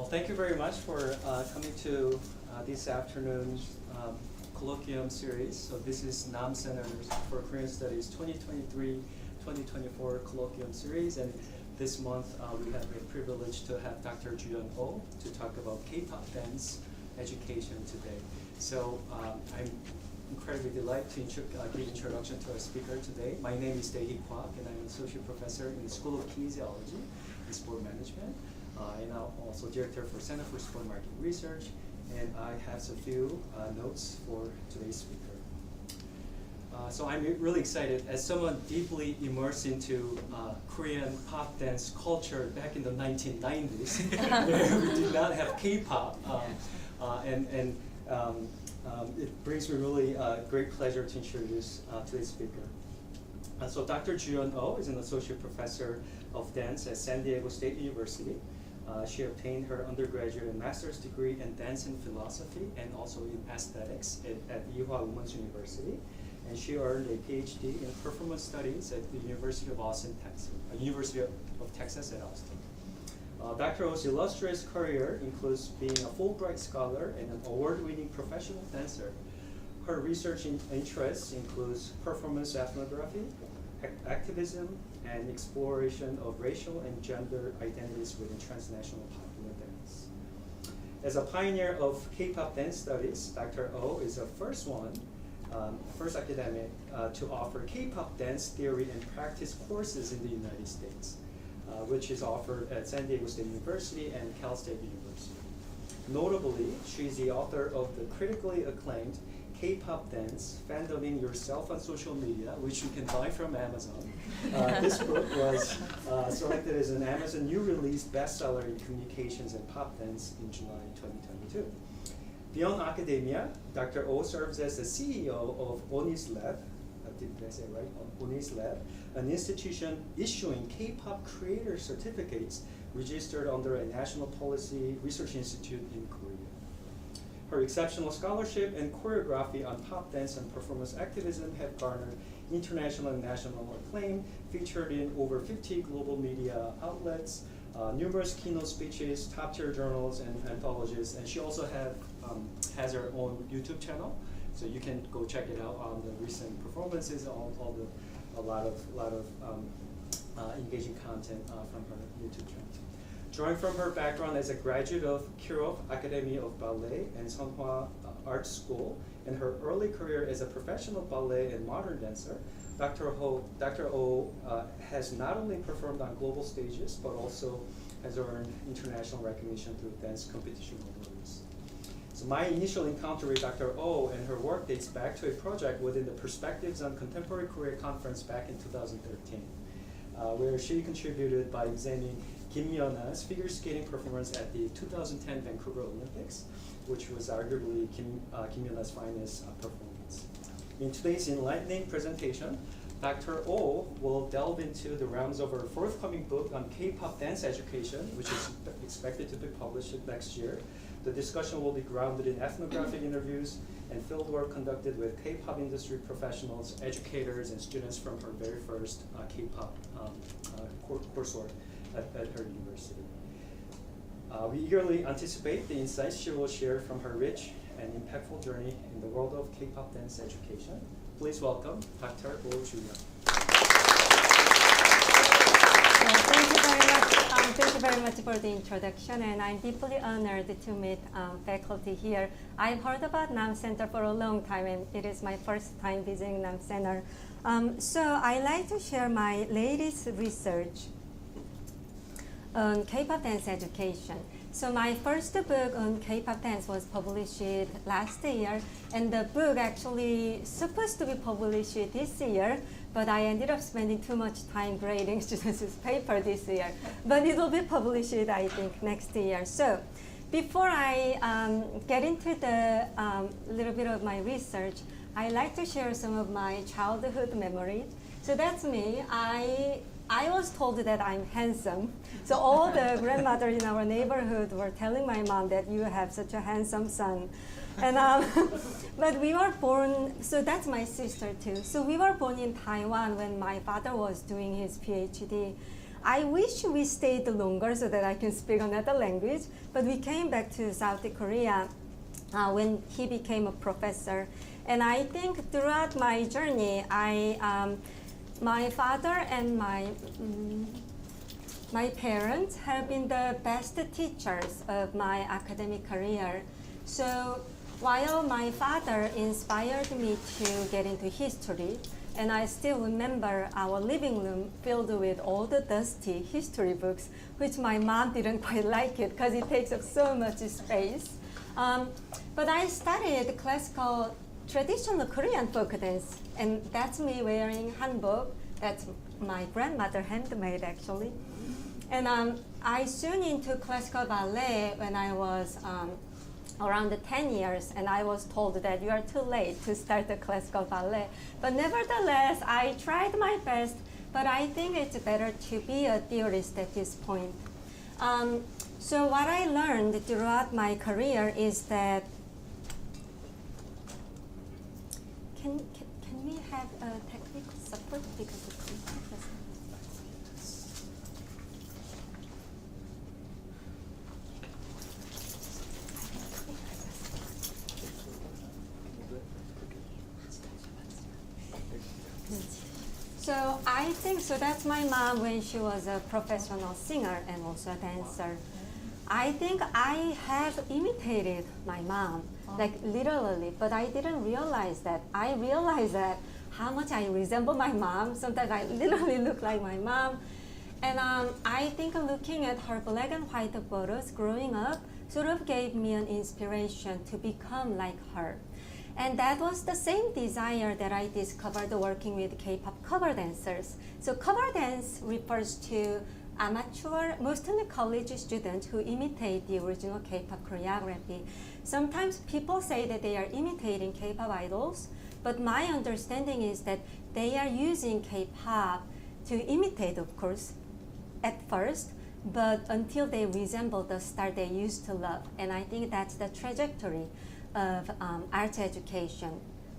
Well, thank you very much for coming to this afternoon's colloquium series. So this is Nam Center for Korean Studies 2023-2024 colloquium series, and this month we have the privilege to have Dr. Chuyun Oh to talk about K-pop dance education today. So I'm incredibly delighted to give introduction to our speaker today. My name is Dae-hee Kwak, and I'm an associate professor in the School of Kinesiology and Sport Management. And I'm also director for Center for Sport Market Research, and I have a few notes for today's speaker. So I'm really excited, as someone deeply immersed into Korean pop dance culture back in the 1990s, where we did not have K-pop, it brings me really great pleasure to introduce today's speaker. So Dr. Chuyun Oh is an associate professor of dance at San Diego State University. She obtained her undergraduate and master's degree in dance and philosophy and also in aesthetics at Ewha Women's University. And she earned a PhD in performance studies at the University of Texas at Austin. Dr. Oh's illustrious career includes being a Fulbright scholar and an award-winning professional dancer. Her research interests includes performance ethnography, activism, and exploration of racial and gender identities within transnational popular dance. As a pioneer of K-pop dance studies, Dr. Oh is the first academic to offer K-pop dance theory and practice courses in the United States, which is offered at San Diego State University and Cal State University. Notably, she's the author of the critically acclaimed K-pop dance, Fandoming Yourself on Social Media, which you can buy from Amazon. This book was selected as an Amazon New Release bestseller in communications and pop dance in July 2022. Beyond academia, Dr. Oh serves as the CEO of Oni's Lab, did I say it right? Oni's Lab, an institution issuing K-pop creator certificates registered under a national policy research institute in Korea. Her exceptional scholarship and choreography on pop dance and performance activism have garnered international and national acclaim, featured in over 50 global media outlets, numerous keynote speeches, top-tier journals and anthologies, and she also has her own YouTube channel, so you can go check it out on the recent performances, a lot of engaging content from her YouTube channel. Drawing from her background as a graduate of Kirov Academy of Ballet and Seonhwa Art School, and her early career as a professional ballet and modern dancer, Dr. Oh has not only performed on global stages, but also has earned international recognition through dance competition awards. So my initial encounter with Dr. Oh and her work dates back to a project within the Perspectives on Contemporary Korea conference back in 2013, where she contributed by examining Kim Myeona's figure skating performance at the 2010 Vancouver Olympics, which was arguably Kim Myeona's finest performance. In today's enlightening presentation, Dr. Oh will delve into the realms of her forthcoming book on K-pop dance education, which is expected to be published next year. The discussion will be grounded in ethnographic interviews and fieldwork conducted with K-pop industry professionals, educators, and students from her very first K-pop coursework at her university. We eagerly anticipate the insights she will share from her rich and impactful journey in the world of K-pop dance education. Please welcome Dr. Oh Chuyun. Thank you very much for the introduction, and I'm deeply honored to meet faculty here. I've heard about Nam Center for a long time, and it is my first time visiting Nam Center. So I'd like to share my latest research on K-pop dance education. So my first book on K-pop dance was published last year, and the book actually supposed to be published this year, but I ended up spending too much time grading students' paper this year. But it will be published, I think, next year. So before I get into the little bit of my research, I like to share some of my childhood memories. So that's me. I was told that I'm handsome. So all the grandmothers in our neighborhood were telling my mom that you have such a handsome son. And but we were born, so that's my sister too. So we were born in Taiwan when my father was doing his PhD. I wish we stayed longer so that I can speak another language, but we came back to South Korea when he became a professor. And I think throughout my journey, my father and my parents have been the best teachers of my academic career. So while my father inspired me to get into history, and I still remember our living room filled with all the dusty history books, which my mom didn't quite like it because it takes up so much space. But I studied classical traditional Korean folk dance, and that's me wearing hanbok. That's my grandmother handmade actually. And I soon into classical ballet when I was around 10 years, and I was told that you are too late to start the classical ballet. But nevertheless, I tried my best, but I think it's better to be a theorist at this point. So what I learned throughout my career is that can we have technical support because the computer doesn't. So I think, so that's my mom when she was a professional singer and also a dancer. I think I have imitated my mom, like literally, but I didn't realize that. I realized that how much I resemble my mom. Sometimes I literally look like my mom. And I think looking at her black and white photos growing up sort of gave me an inspiration to become like her. And that was the same desire that I discovered working with K-pop cover dancers. So cover dance refers to amateur, mostly college students who imitate the original K-pop choreography. Sometimes people say that they are imitating K-pop idols, but my understanding is that they are using K-pop to imitate, of course, at first, but until they resemble the star they used to love. And I think that's the trajectory of art education.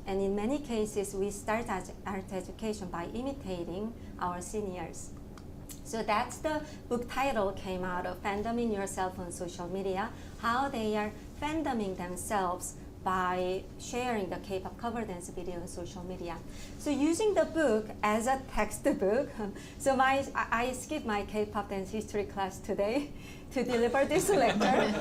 And in many cases, we start art education by imitating our seniors. So that's the book title came out of Fandoming Yourself on Social Media, how they are fandoming themselves by sharing the K-pop cover dance video on social media. So using the book as a textbook, so I skipped my K-pop dance history class today to deliver this lecture,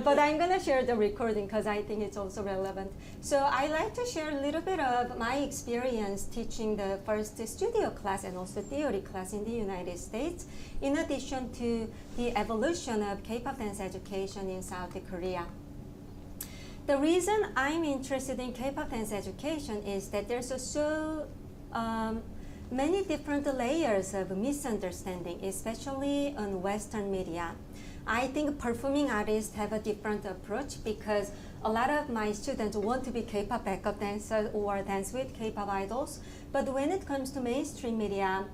but I'm gonna share the recording because I think it's also relevant. So I like to share a little bit of my experience teaching the first studio class and also theory class in the United States, in addition to the evolution of K-pop dance education in South Korea. The reason I'm interested in K-pop dance education is that there's so many different layers of misunderstanding, especially on Western media. I think performing artists have a different approach because a lot of my students want to be K-pop backup dancers or dance with K-pop idols, but when it comes to mainstream media,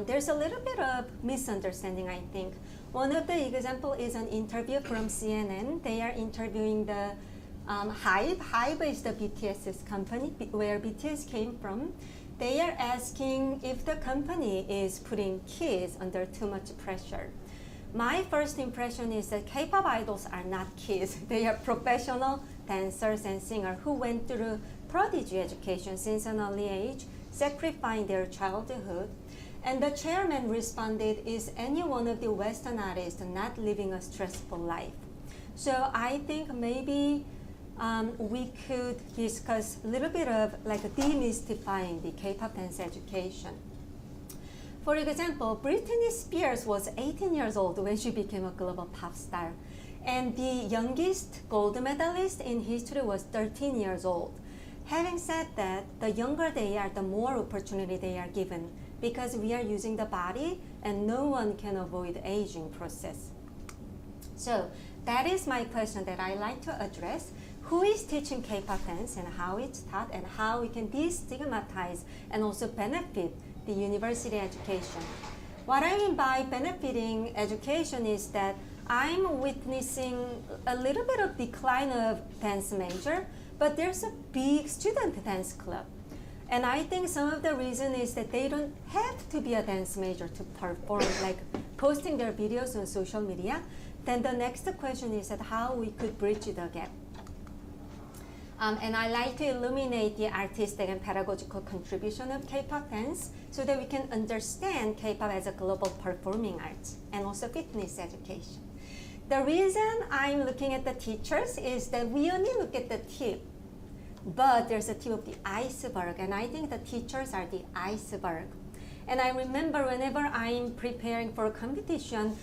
there's a little bit of misunderstanding, I think. One of the examples is an interview from CNN. They are interviewing the HYBE. HYBE is the BTS's company, where BTS came from. They are asking if the company is putting kids under too much pressure. My first impression is that K-pop idols are not kids. They are professional dancers and singers who went through prodigy education since an early age, sacrificing their childhood. And the chairman responded, is any one of the Western artists not living a stressful life? So I think maybe we could discuss a little bit of like demystifying the K-pop dance education. For example, Britney Spears was 18 years old when she became a global pop star. And the youngest gold medalist in history was 13 years old. Having said that, the younger they are, the more opportunity they are given because we are using the body and no one can avoid the aging process. So that is my question that I like to address. Who is teaching K-pop dance and how it's taught and how we can destigmatize and also benefit the university education? What I mean by benefiting education is that I'm witnessing a little bit of decline of dance major, but there's a big student dance club. And I think some of the reason is that they don't have to be a dance major to perform, like posting their videos on social media. Then the next question is that how we could bridge the gap. And I like to illuminate the artistic and pedagogical contribution of K-pop dance so that we can understand K-pop as a global performing arts and also fitness education. The reason I'm looking at the teachers is that we only look at the tip, but there's a tip of the iceberg, and I think the teachers are the iceberg. And I remember whenever I'm preparing for a competition,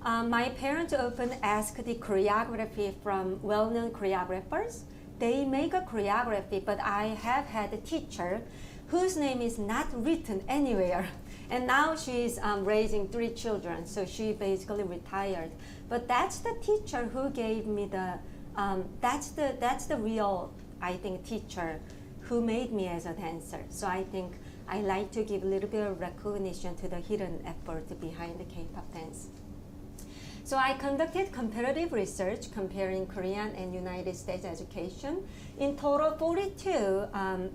my parents often ask the choreography from well-known choreographers. They make a choreography, but I have had a teacher whose name is not written anywhere. And now she's raising 3 children, so she basically retired. But that's the teacher who gave me the, that's the real, I think, teacher who made me as a dancer. So I think I like to give a little bit of recognition to the hidden effort behind the K-pop dance. So I conducted comparative research comparing Korean and United States education. In total, 42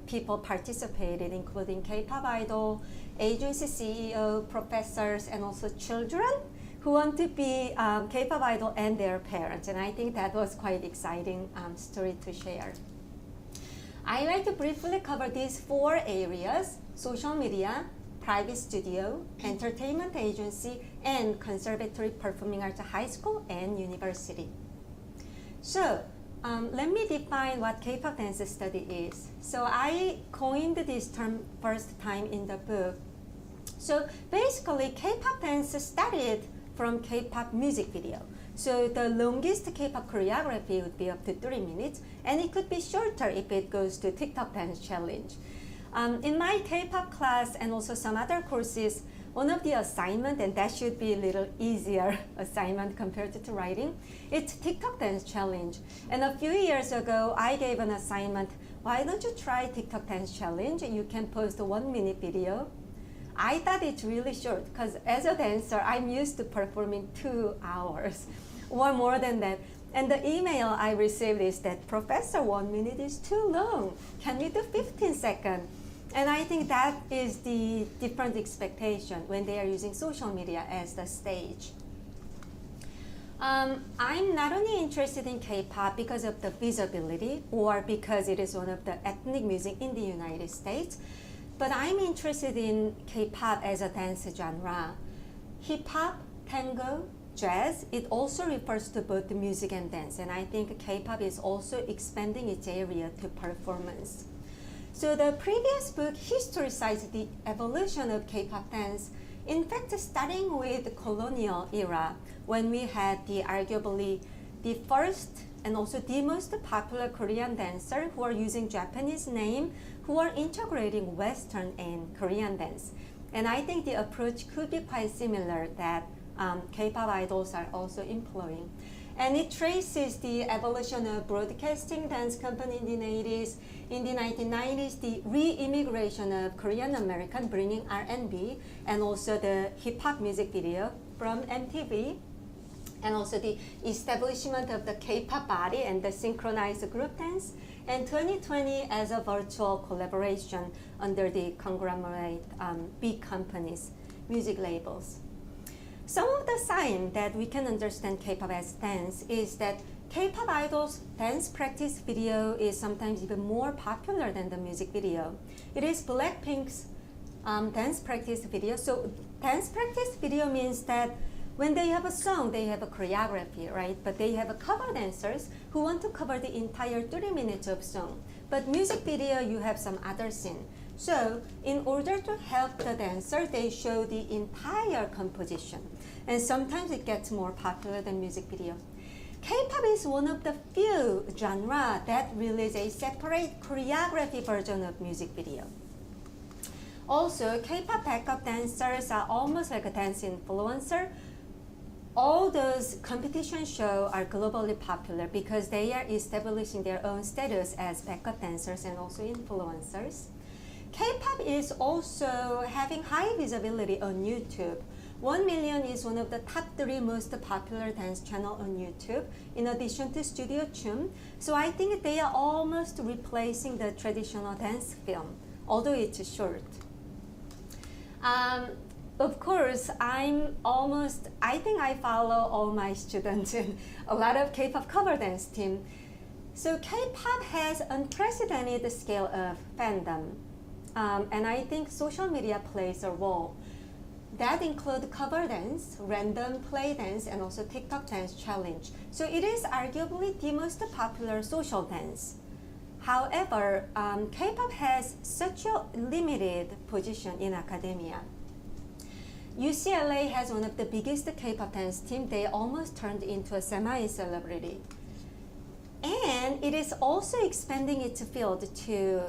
people participated, including K-pop idol, agency CEO, professors, and also children who want to be K-pop idol and their parents. And I think that was quite exciting story to share. I like to briefly cover these 4 areas: social media, private studio, entertainment agency, and conservatory performing arts high school and university. So let me define what K-pop dance study is. So I coined this term first time in the book. So basically, K-pop dance started from K-pop music video. So the longest K-pop choreography would be up to 3 minutes, and it could be shorter if it goes to TikTok dance challenge. In my K-pop class and also some other courses, one of the assignment, and that should be a little easier assignment compared to writing, it's TikTok dance challenge. And a few years ago, I gave an assignment, why don't you try TikTok dance challenge? You can post a 1-minute video. I thought it's really short because as a dancer, I'm used to performing 2 hours or more than that. And the email I received is that, Professor, 1 minute is too long. Can we do 15 seconds? And I think that is the different expectation when they are using social media as the stage. I'm not only interested in K-pop because of the visibility or because it is one of the ethnic music in the United States, but I'm interested in K-pop as a dance genre. Hip-hop, tango, jazz, it also refers to both music and dance, and I think K-pop is also expanding its area to performance. So the previous book historicized the evolution of K-pop dance, in fact starting with the colonial era when we had the arguably the first and also the most popular Korean dancer who are using Japanese name, who are integrating Western and Korean dance. And I think the approach could be quite similar that K-pop idols are also employing. And it traces the evolution of broadcasting dance company in the 80s. In the 1990s, the re-immigration of Korean American bringing R&B and also the hip-hop music video from MTV. And also the establishment of the K-pop body and the synchronized group dance. And 2020 as a virtual collaboration under the conglomerate big companies, music labels. Some of the signs that we can understand K-pop as dance is that K-pop idols' dance practice video is sometimes even more popular than the music video. It is Blackpink's dance practice video. So dance practice video means that when they have a song, they have a choreography, right? But they have a cover dancers who want to cover the entire 30 minutes of song. But music video, you have some other scene. So in order to help the dancer, they show the entire composition. And sometimes it gets more popular than music video. K-pop is one of the few genres that release a separate choreography version of music video. Also, K-pop backup dancers are almost like a dance influencer. All those competition shows are globally popular because they are establishing their own status as backup dancers and also influencers. K-pop is also having high visibility on YouTube. 1 Million is one of the top 3 most popular dance channels on YouTube, in addition to Studio Chum. So I think they are almost replacing the traditional dance film although it's short. Of course, I think I follow all my students in a lot of K-pop cover dance team. So K-pop has unprecedented scale of fandom, and I think social media plays a role. That include cover dance, random play dance, and also TikTok dance challenge. So it is arguably the most popular social dance. However, K-pop has such a limited position in academia. UCLA has one of the biggest K-pop dance team. They almost turned into a semi-celebrity. And it is also expanding its field to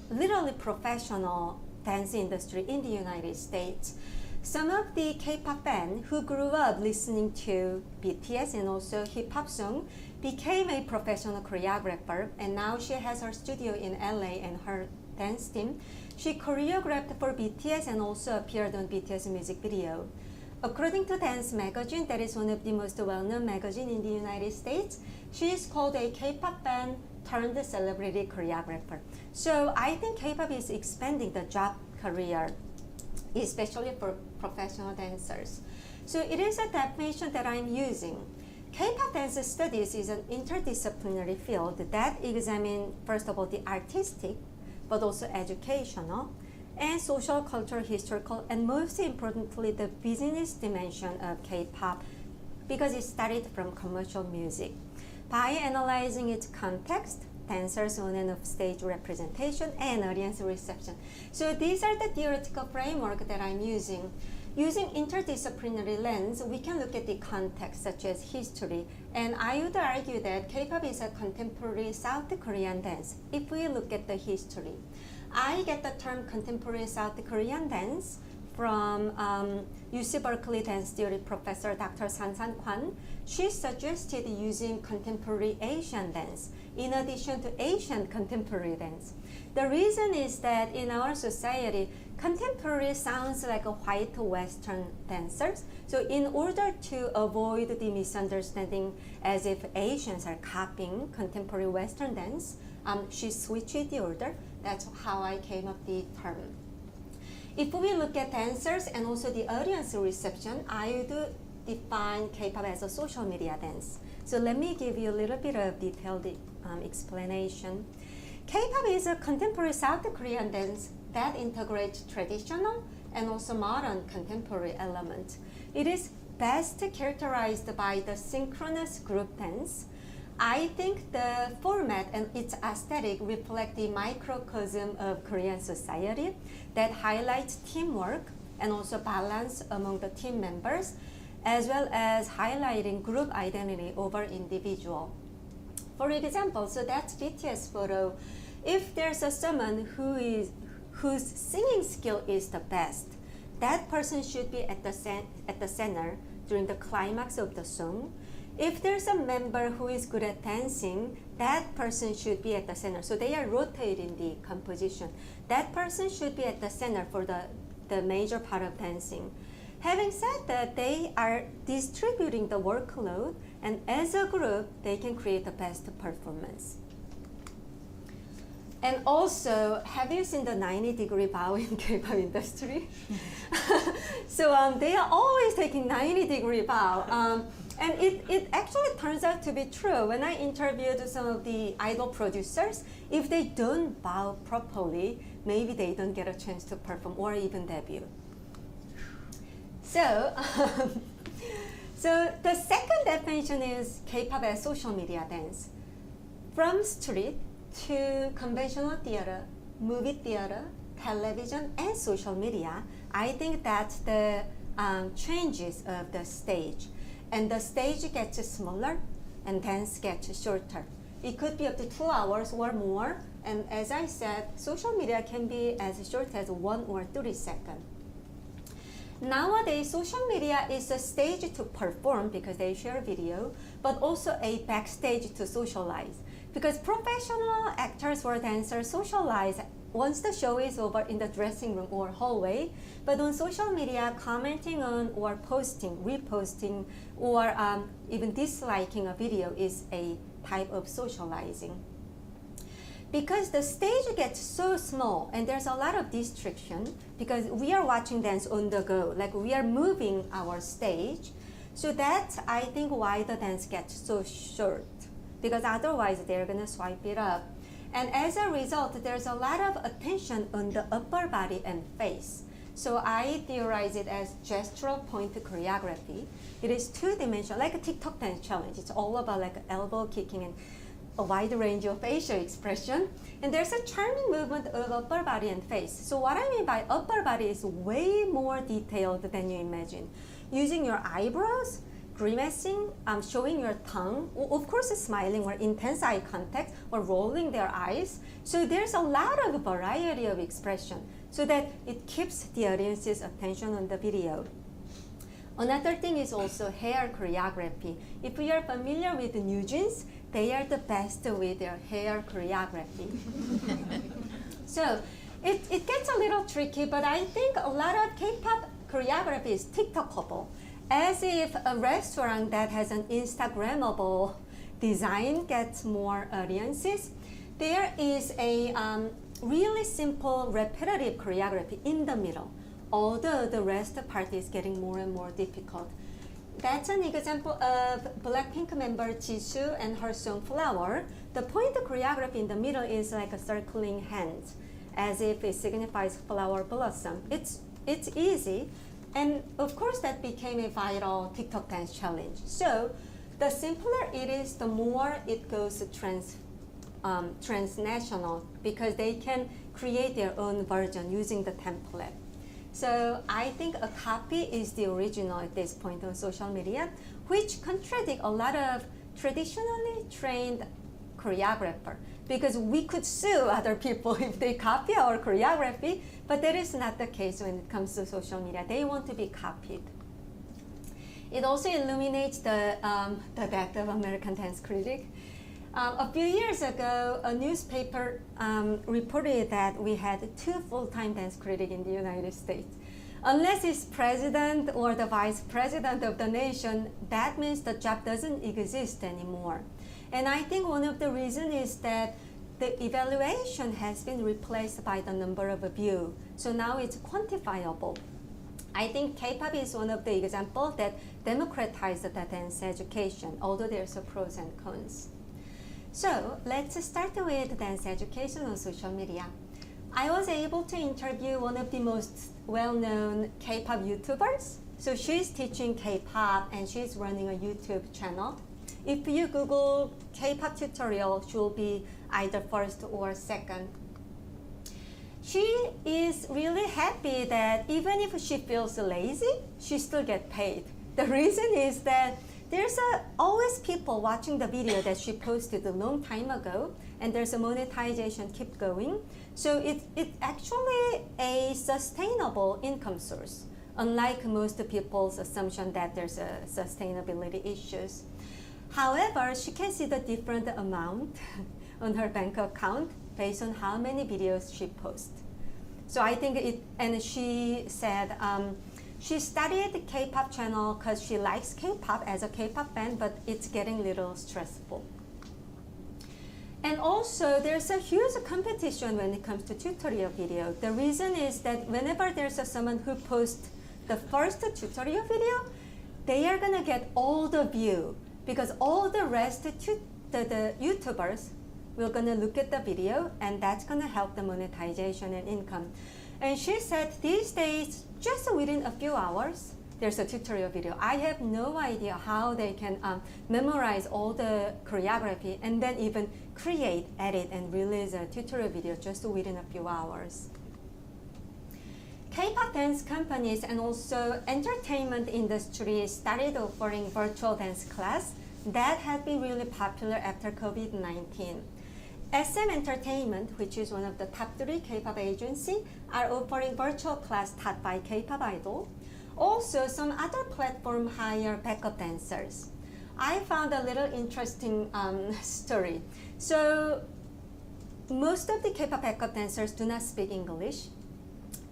literally professional dance industry in the United States. Some of the K-pop fans who grew up listening to BTS and also hip-hop song became a professional choreographer, and now she has her studio in LA and her dance team. She choreographed for BTS and also appeared on BTS music video. According to Dance Magazine, that is one of the most well-known magazine in the United States, she is called a K-pop fan turned celebrity choreographer. So I think K-pop is expanding the job career, especially for professional dancers. So it is a definition that I'm using. K-pop dance studies is an interdisciplinary field that examines, first of all, the artistic, but also educational, and social, cultural, historical, and most importantly, the business dimension of K-pop, because it started from commercial music. By analyzing its context, dancers on and off stage representation, and audience reception. So these are the theoretical framework that I'm using. Using interdisciplinary lens, we can look at the context such as history, and I would argue that K-pop is a contemporary South Korean dance. If we look at the history, I get the term contemporary South Korean dance from UC Berkeley dance theory professor Dr. San-San Kwan. She suggested using contemporary Asian dance in addition to Asian contemporary dance. The reason is that in our society, contemporary sounds like a white Western dancers. So in order to avoid the misunderstanding as if Asians are copying contemporary Western dance, she switched the order. That's how I came up with the term. If we look at dancers and also the audience reception, I would define K-pop as a social media dance. So let me give you a little bit of detailed explanation. K-pop is a contemporary South Korean dance that integrates traditional and also modern contemporary elements. It is best characterized by the synchronous group dance. I think the format and its aesthetic reflect the microcosm of Korean society that highlights teamwork and also balance among the team members, as well as highlighting group identity over individual. For example, so that's BTS photo. If there's someone whose singing skill is the best, that person should be at the center during the climax of the song. If there's a member who is good at dancing, that person should be at the center. So they are rotating the composition. That person should be at the center for the major part of dancing. Having said that, they are distributing the workload, and as a group, they can create the best performance. And also, have you seen the 90-degree bow in K-pop industry? So they are always taking 90-degree bow. And it actually turns out to be true. When I interviewed some of the idol producers, if they don't bow properly, maybe they don't get a chance to perform or even debut. So, so the second definition is K-pop as social media dance. From street to conventional theater, movie theater, television, and social media, I think that's the changes of the stage. And the stage gets smaller and dance gets shorter. It could be up to 2 hours or more. And as I said, social media can be as short as 1 or 30 seconds. Nowadays, social media is a stage to perform because they share video, but also a backstage to socialize. Because professional actors or dancers socialize once the show is over in the dressing room or hallway, but on social media, commenting on or posting, reposting, or even disliking a video is a type of socializing. because the stage gets so small and there's a lot of distraction because we are watching dance on the go, like we are moving our stage. So that's, I think, why the dance gets so short, because otherwise they're gonna swipe it up. And as a result, there's a lot of attention on the upper body and face. So I theorize it as gestural point choreography. It is two-dimensional, like a TikTok dance challenge. It's all about like elbow kicking and a wide range of facial expression. And there's a charming movement of upper body and face. So what I mean by upper body is way more detailed than you imagine. Using your eyebrows, grimacing, showing your tongue, of course smiling or intense eye contact or rolling their eyes. So there's a lot of variety of expression so that it keeps the audience's attention on the video. Another thing is also hair choreography. If you are familiar with the New Jeans, they are the best with their hair choreography. So it gets a little tricky, but I think a lot of K-pop choreography is TikTokable. As if a restaurant that has an Instagrammable design gets more audiences, there is a really simple repetitive choreography in the middle, although the rest part is getting more and more difficult. That's an example of Blackpink member Jisoo and her song Flower. The point of choreography in the middle is like a circling hand, as if it signifies flower blossom. It's easy, and of course that became a viral TikTok dance challenge. So the simpler it is, the more it goes transnational, because they can create their own version using the template. So I think a copy is the original at this point on social media, which contradict a lot of traditionally trained choreographer, because we could sue other people if they copy our choreography, but that is not the case when it comes to social media. They want to be copied. It also illuminates the death of American dance critic. A few years ago, a newspaper reported that we had 2 full-time dance critics in the United States. Unless it's president or the vice president of the nation, that means the job doesn't exist anymore. And I think one of the reasons is that the evaluation has been replaced by the number of views. So now it's quantifiable. I think K-pop is one of the examples that democratized the dance education, although there's a pros and cons. So let's start with dance education on social media. I was able to interview one of the most well-known K-pop YouTubers. So she's teaching K-pop and she's running a YouTube channel. If you Google K-pop tutorial, she'll be either first or second. She is really happy that even if she feels lazy, she still gets paid. The reason is that there's always people watching the video that she posted a long time ago, and there's a monetization keep going. So it's actually a sustainable income source, unlike most people's assumption that there's a sustainability issues. However, she can see the different amount on her bank account based on how many videos she posts. So I think and she said, she studied the K-pop channel because she likes K-pop as a K-pop fan, but it's getting a little stressful. And also, there's a huge competition when it comes to tutorial video. The reason is that whenever there's someone who posts the first tutorial video, they are gonna get all the view, because all the rest, the YouTubers, will gonna look at the video, and that's gonna help the monetization and income. And she said these days, just within a few hours, there's a tutorial video. I have no idea how they can memorize all the choreography and then even create, edit, and release a tutorial video just within a few hours. K-pop dance companies and also entertainment industry started offering virtual dance class that have been really popular after COVID-19. SM Entertainment, which is one of the top 3 K-pop agencies, are offering virtual class taught by K-pop idol. Also, some other platforms hire backup dancers. I found a little interesting story. So, most of the K-pop backup dancers do not speak English.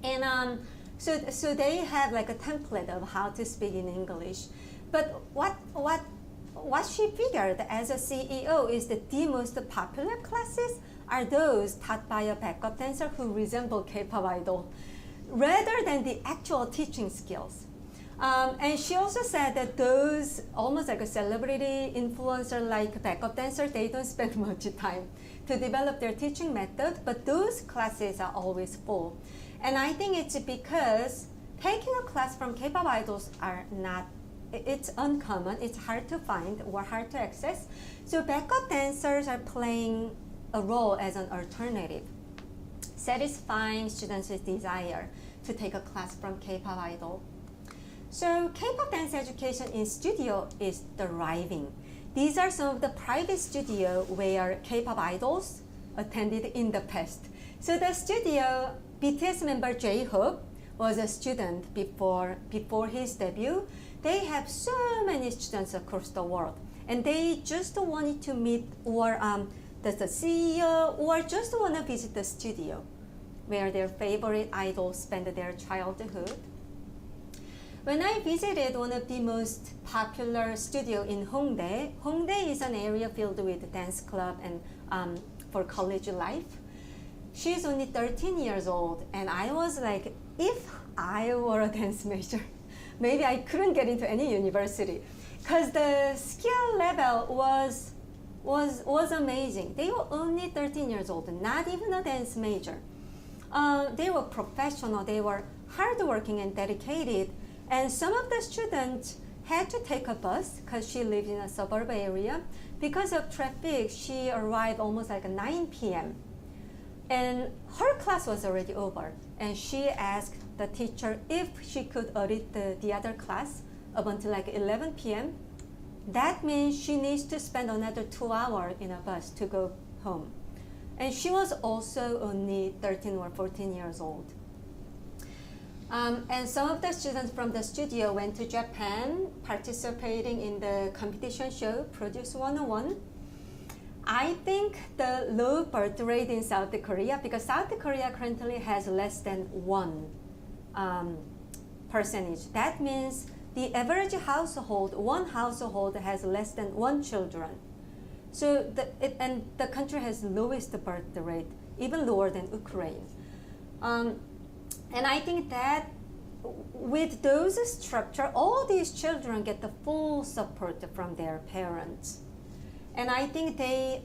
And so they have like a template of how to speak in English. But what she figured as a CEO is that the most popular classes are those taught by a backup dancer who resemble K-pop idol, rather than the actual teaching skills. And she also said that those almost like a celebrity influencer like backup dancers, they don't spend much time to develop their teaching method, but those classes are always full. And I think it's because taking a class from K-pop idols are not, it's uncommon, it's hard to find or hard to access. So backup dancers are playing a role as an alternative, satisfying students' desire to take a class from K-pop idol. So K-pop dance education in studio is thriving. These are some of the private studio where K-pop idols attended in the past. So the studio, BTS member J-Hope was a student before his debut. They have so many students across the world, and they just wanted to meet or the CEO or just want to visit the studio where their favorite idols spend their childhood. When I visited one of the most popular studio in Hongdae, Hongdae is an area filled with dance club and for college life. She's only 13 years old, and I was like, if I were a dance major, maybe I couldn't get into any university, because the skill level was amazing. They were only 13 years old, not even a dance major. They were professional, they were hardworking and dedicated. And some of the students had to take a bus because she lived in a suburb area. Because of traffic, she arrived almost like 9 p.m. And her class was already over. And she asked the teacher if she could audit the other class up until like 11 p.m. That means she needs to spend another 2 hours in a bus to go home. And she was also only 13 or 14 years old. And some of the students from the studio went to Japan, participating in the competition show, Produce 101. I think the low birth rate in South Korea, because South Korea currently has less than 1 percentage. That means the average household, one household has less than 1 children. So the country has lowest birth rate, even lower than Ukraine. And I think that with those structure, all these children get the full support from their parents. And I think they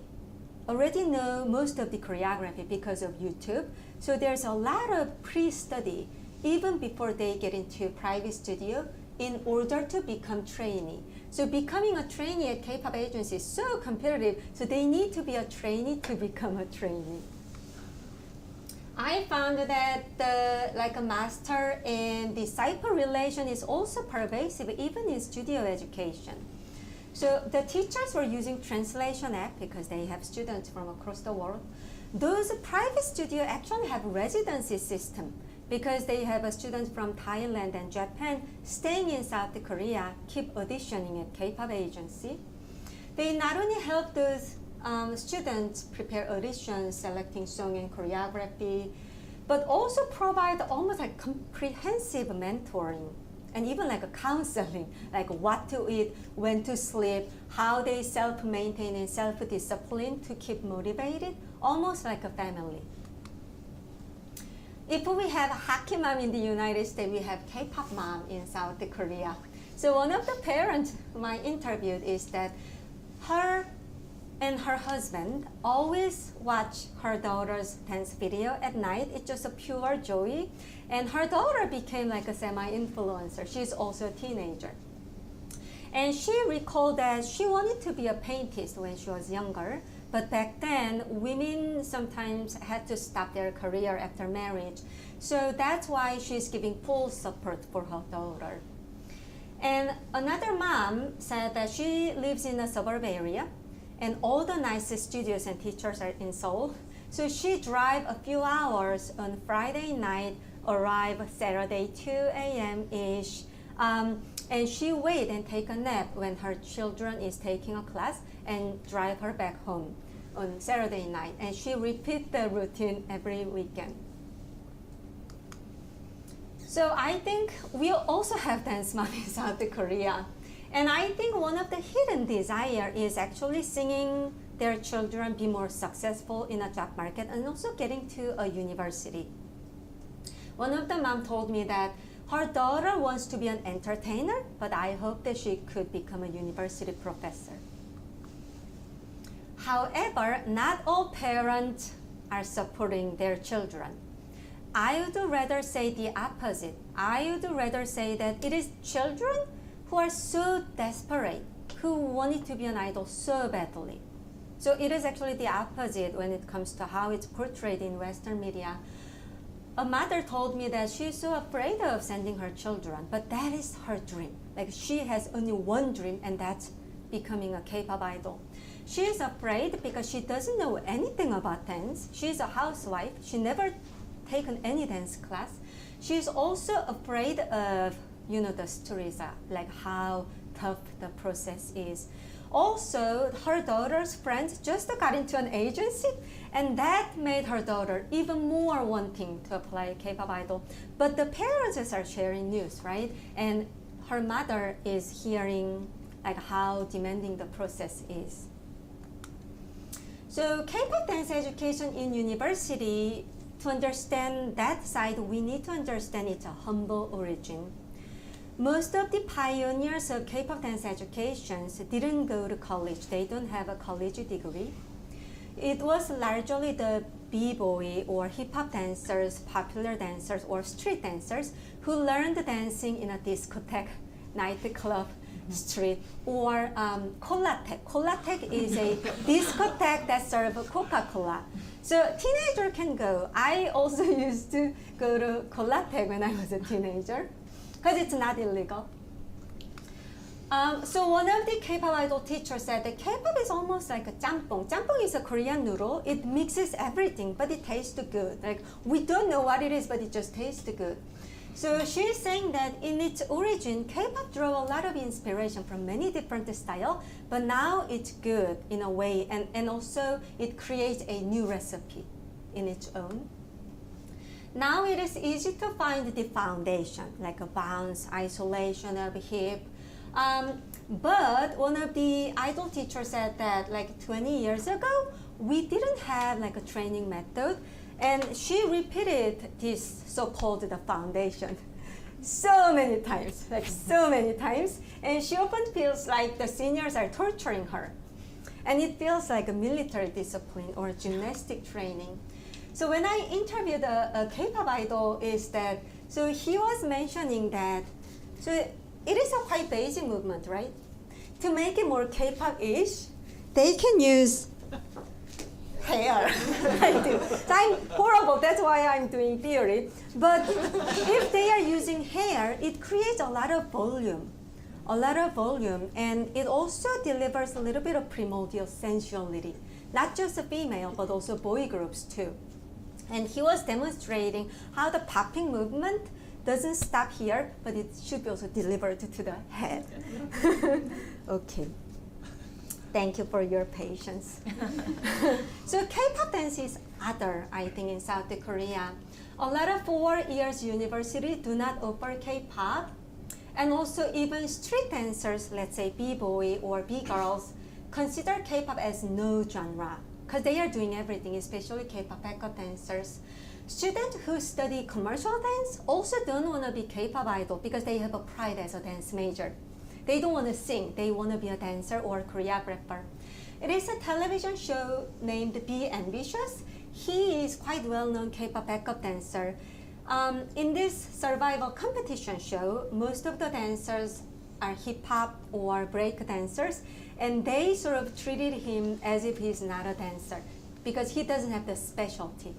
already know most of the choreography because of YouTube. So there's a lot of pre-study even before they get into private studio in order to become trainee. So becoming a trainee at K-pop agency is so competitive, so they need to be a trainee to become a trainee. I found that like a master and disciple relation is also pervasive even in studio education. So the teachers were using translation app because they have students from across the world. Those private studio actually have residency system because they have students from Thailand and Japan staying in South Korea, keep auditioning at K-pop agency. They not only help those students prepare auditions, selecting song and choreography, but also provide almost like comprehensive mentoring and even like a counseling, like what to eat, when to sleep, how they self-maintain and self-discipline to keep motivated, almost like a family. If we have hockey mom in the United States, we have K-pop mom in South Korea. So one of the parents whom I interviewed is that her and her husband always watch her daughter's dance video at night. It's just a pure joy. And her daughter became like a semi-influencer. She's also a teenager. And she recalled that she wanted to be a paintist when she was younger. But back then, women sometimes had to stop their career after marriage. So that's why she's giving full support for her daughter. And another mom said that she lives in a suburb area, and all the nicest studios and teachers are in Seoul. So she drive a few hours on Friday night, arrive Saturday 2 a.m.-ish, and she wait and take a nap when her children is taking a class and drive her back home on Saturday night. And she repeat the routine every weekend. So I think we also have dance mom in South Korea. And I think one of the hidden desire is actually singing their children be more successful in a job market and also getting to a university. One of the mom told me that her daughter wants to be an entertainer, but I hope that she could become a university professor. However, not all parents are supporting their children. I would rather say the opposite. I would rather say that it is children who are so desperate, who wanted to be an idol so badly. So it is actually the opposite when it comes to how it's portrayed in Western media. A mother told me that she's so afraid of sending her children, but that is her dream. Like she has only one dream, and that's becoming a K-pop idol. She is afraid because she doesn't know anything about dance. She's a housewife. She never taken any dance class. She's also afraid of, the stories, like how tough the process is. Also, her daughter's friends just got into an agency, and that made her daughter even more wanting to apply K-pop idol. But the parents are sharing news, right? And her mother is hearing like how demanding the process is. So K-pop dance education in university, to understand that side, we need to understand its humble origin. Most of the pioneers of K-pop dance educations didn't go to college. They don't have a college degree. It was largely the b-boy or hip-hop dancers, popular dancers, or street dancers who learned dancing in a discotheque, nightclub, street, or Colatec. Colatec is a discotheque that serves Coca-Cola. So teenager can go. I also used to go to Colatec when I was a teenager, because it's not illegal. So one of the K-pop idol teachers said that K-pop is almost like a jampong. Jampong is a Korean noodle. It mixes everything, but it tastes good. Like we don't know what it is, but it just tastes good. So she's saying that in its origin, K-pop drew a lot of inspiration from many different styles, but now it's good in a way, and also it creates a new recipe in its own. Now it is easy to find the foundation, like a bounce, isolation of hip. But one of the idol teachers said that like 20 years ago, we didn't have like a training method. And she repeated this so-called the foundation so many times, And she often feels like the seniors are torturing her. And it feels like a military discipline or gymnastic training. So when I interviewed a K-pop idol, so he was mentioning that, so it is a quite basic movement, right? To make it more K-pop-ish, they can use hair. I do. So I'm horrible, that's why I'm doing theory. But if they are using hair, it creates a lot of volume, and it also delivers a little bit of primordial sensuality, not just a female, but also boy groups too. And he was demonstrating how the popping movement doesn't stop here, but it should be also delivered to the head. Okay. Thank you for your patience. So K-pop dance is other, I think, in South Korea. A lot of 4 years university do not offer K-pop. And also even street dancers, let's say B-boy or B-girls, consider K-pop as no genre, because they are doing everything, especially K-pop backup dancers. Students who study commercial dance also don't want to be K-pop idol because they have a pride as a dance major. They don't want to sing, they want to be a dancer or a choreographer. It is a television show named Be Ambitious. He is quite well-known K-pop backup dancer. In this survival competition show, most of the dancers are hip-hop or break dancers, and they sort of treated him as if he's not a dancer because he doesn't have the specialty.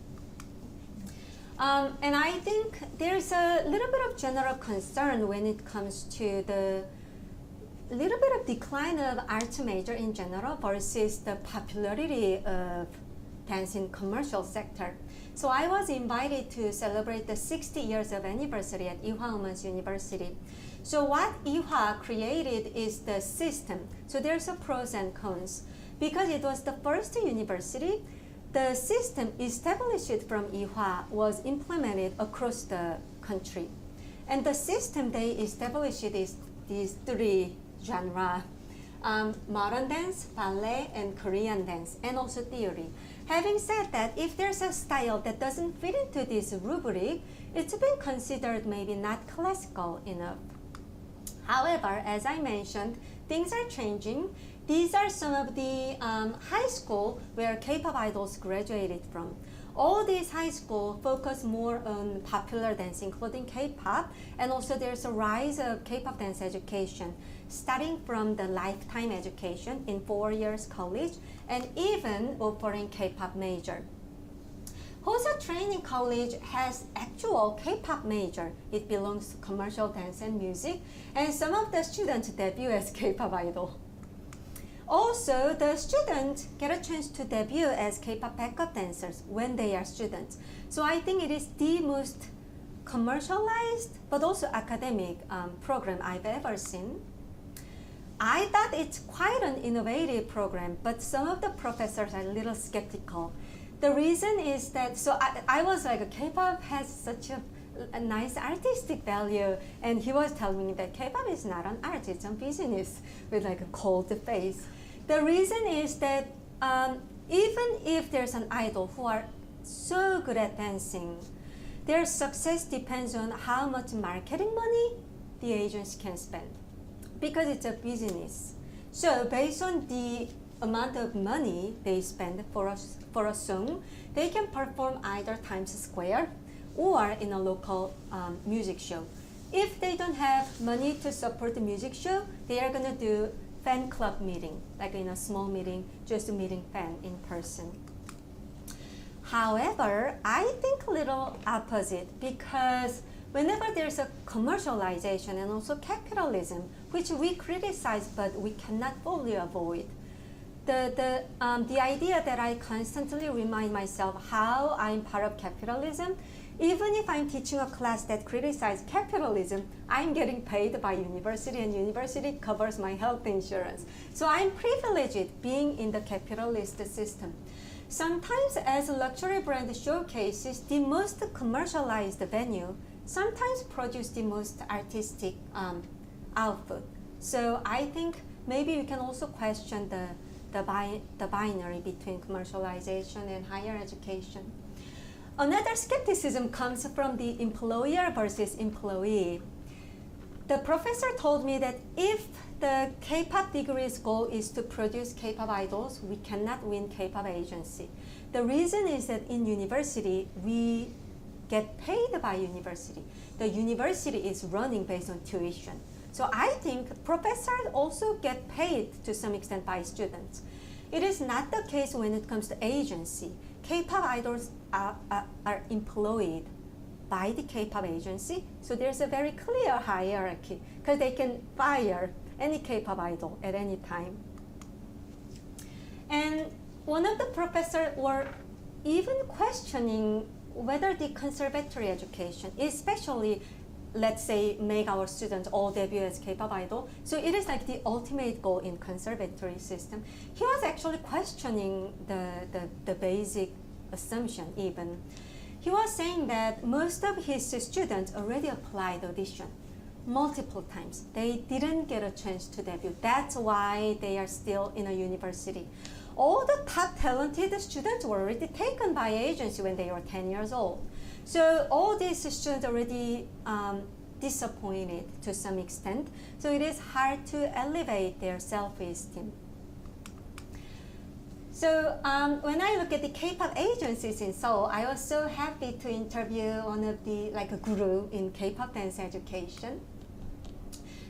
And I think there's a little bit of general concern when it comes to the little bit of decline of arts major in general versus the popularity of dance in commercial sector. So I was invited to celebrate the 60 years of anniversary at Ewha Women's University. So what Ewha created is the system. So there's a pros and cons. Because it was the first university, the system established from Ewha was implemented across the country. And the system they established is these 3 genres. modern dance, ballet, and Korean dance, and also theory. Having said that, if there's a style that doesn't fit into this rubric, it's been considered maybe not classical enough. However, as I mentioned, things are changing. These are some of the high school where K-pop idols graduated from. All these high schools focus more on popular dance, including K-pop, and also there's a rise of K-pop dance education, starting from the lifetime education in 4 years college, and even offering K-pop major. Hosa Training College has actual K-pop major. It belongs to commercial dance and music, and some of the students debut as K-pop idol. Also, the students get a chance to debut as K-pop backup dancers when they are students. So I think it is the most commercialized but also academic program I've ever seen. I thought it's quite an innovative program, but some of the professors are a little skeptical. The reason is that, so I was like, K-pop has such a nice artistic value, and he was telling me that K-pop is not an art, it's a business, with like a cold face. The reason is that even if there's an idol who are so good at dancing, their success depends on how much marketing money the agency can spend, because it's a business. So based on the amount of money they spend for a song, they can perform either Times Square or in a local music show. If they don't have money to support the music show, they are gonna do fan club meeting, like in a small meeting, just meeting fan in person. However, I think a little opposite, because whenever there's a commercialization and also capitalism, which we criticize but we cannot fully avoid, the idea that I constantly remind myself how I'm part of capitalism. Even if I'm teaching a class that criticizes capitalism, I'm getting paid by university, and university covers my health insurance. So I'm privileged being in the capitalist system. Sometimes as a luxury brand showcases, the most commercialized venue sometimes produce the most artistic output. So I think maybe we can also question the binary between commercialization and higher education. Another skepticism comes from the employer versus employee. The professor told me that if the K-pop degree's goal is to produce K-pop idols, we cannot win K-pop agency. The reason is that in university, we get paid by university. The university is running based on tuition. So I think professors also get paid to some extent by students. It is not the case when it comes to agency. K-pop idols are employed by the K-pop agency, so there's a very clear hierarchy, because they can fire any K-pop idol at any time. And one of the professors were even questioning whether the conservatory education, especially, let's say, make our students all debut as K-pop idol, so it is like the ultimate goal in conservatory system. He was actually questioning the basic assumption even. He was saying that most of his students already applied audition multiple times. They didn't get a chance to debut. That's why they are still in a university. All the top talented students were already taken by agency when they were 10 years old. So all these students already disappointed to some extent. So it is hard to elevate their self-esteem. So when I look at the K-pop agencies in Seoul, I was so happy to interview one of the, like a guru in K-pop dance education.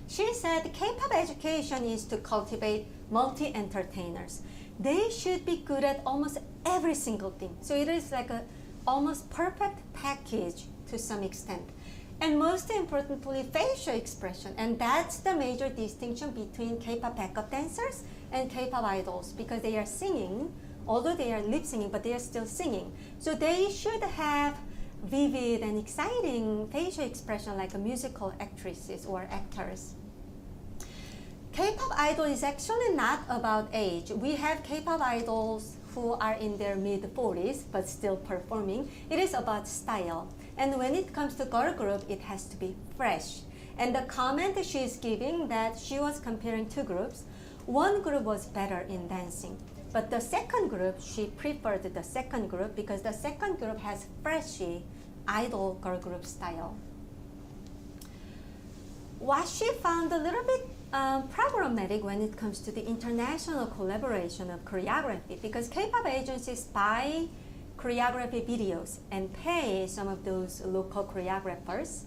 She said K-pop education is to cultivate multi-entertainers. They should be good at almost every single thing. So it is like a almost perfect package to some extent. And most importantly, facial expression. And that's the major distinction between K-pop backup dancers and K-pop idols, because they are singing, although they are lip singing, but they are still singing. So they should have vivid and exciting facial expression like a musical actresses or actors. K-pop idol is actually not about age. We have K-pop idols who are in their mid-40s but still performing. It is about style. And when it comes to girl group, it has to be fresh. And the comment she is giving, that she was comparing two groups. one group was better in dancing. But the second group, she preferred the second group because the second group has freshy idol girl group style. What she found a little bit problematic when it comes to the international collaboration of choreography, because K-pop agencies buy choreography videos and pay some of those local choreographers.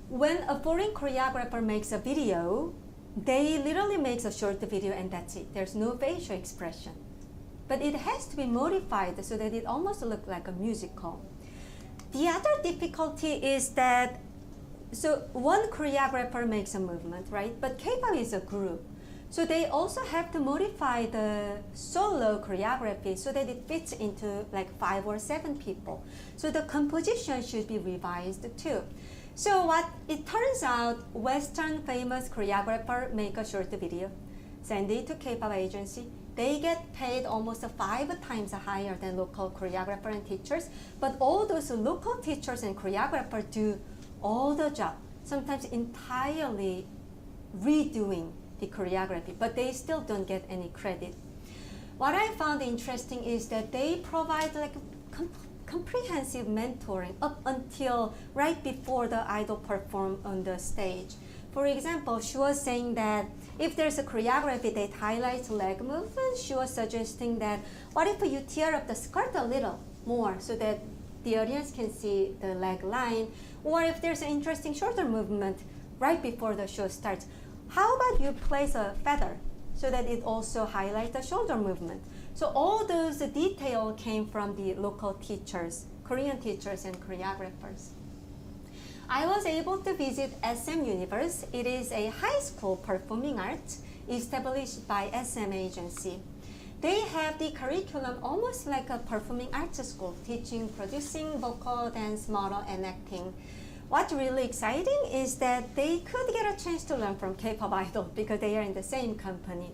When a foreign choreographer makes a video, they literally make a short video and that's it. There's no facial expression. But it has to be modified so that it almost looks like a musical. The other difficulty is that, so one choreographer makes a movement, right? But K-pop is a group. So they also have to modify the solo choreography so that it fits into like 5 or 7 people. So the composition should be revised too. So what it turns out, Western famous choreographer make a short video, send it to K-pop agency. They get paid almost 5 times higher than local choreographer and teachers. But all those local teachers and choreographers do all the job, sometimes entirely redoing the choreography, but they still don't get any credit. What I found interesting is that they provide like comprehensive mentoring up until right before the idol perform on the stage. For example, she was saying that if there's a choreography that highlights leg movement, she was suggesting that what if you tear up the skirt a little more so that the audience can see the leg line, or if there's an interesting shoulder movement right before the show starts, how about you place a feather so that it also highlights the shoulder movement? So all those details came from the local teachers, Korean teachers and choreographers. I was able to visit SM Universe. It is a high school performing arts established by SM agency. They have the curriculum almost like a performing arts school, teaching, producing, vocal, dance, model, and acting. What's really exciting is that they could get a chance to learn from K-pop idol because they are in the same company.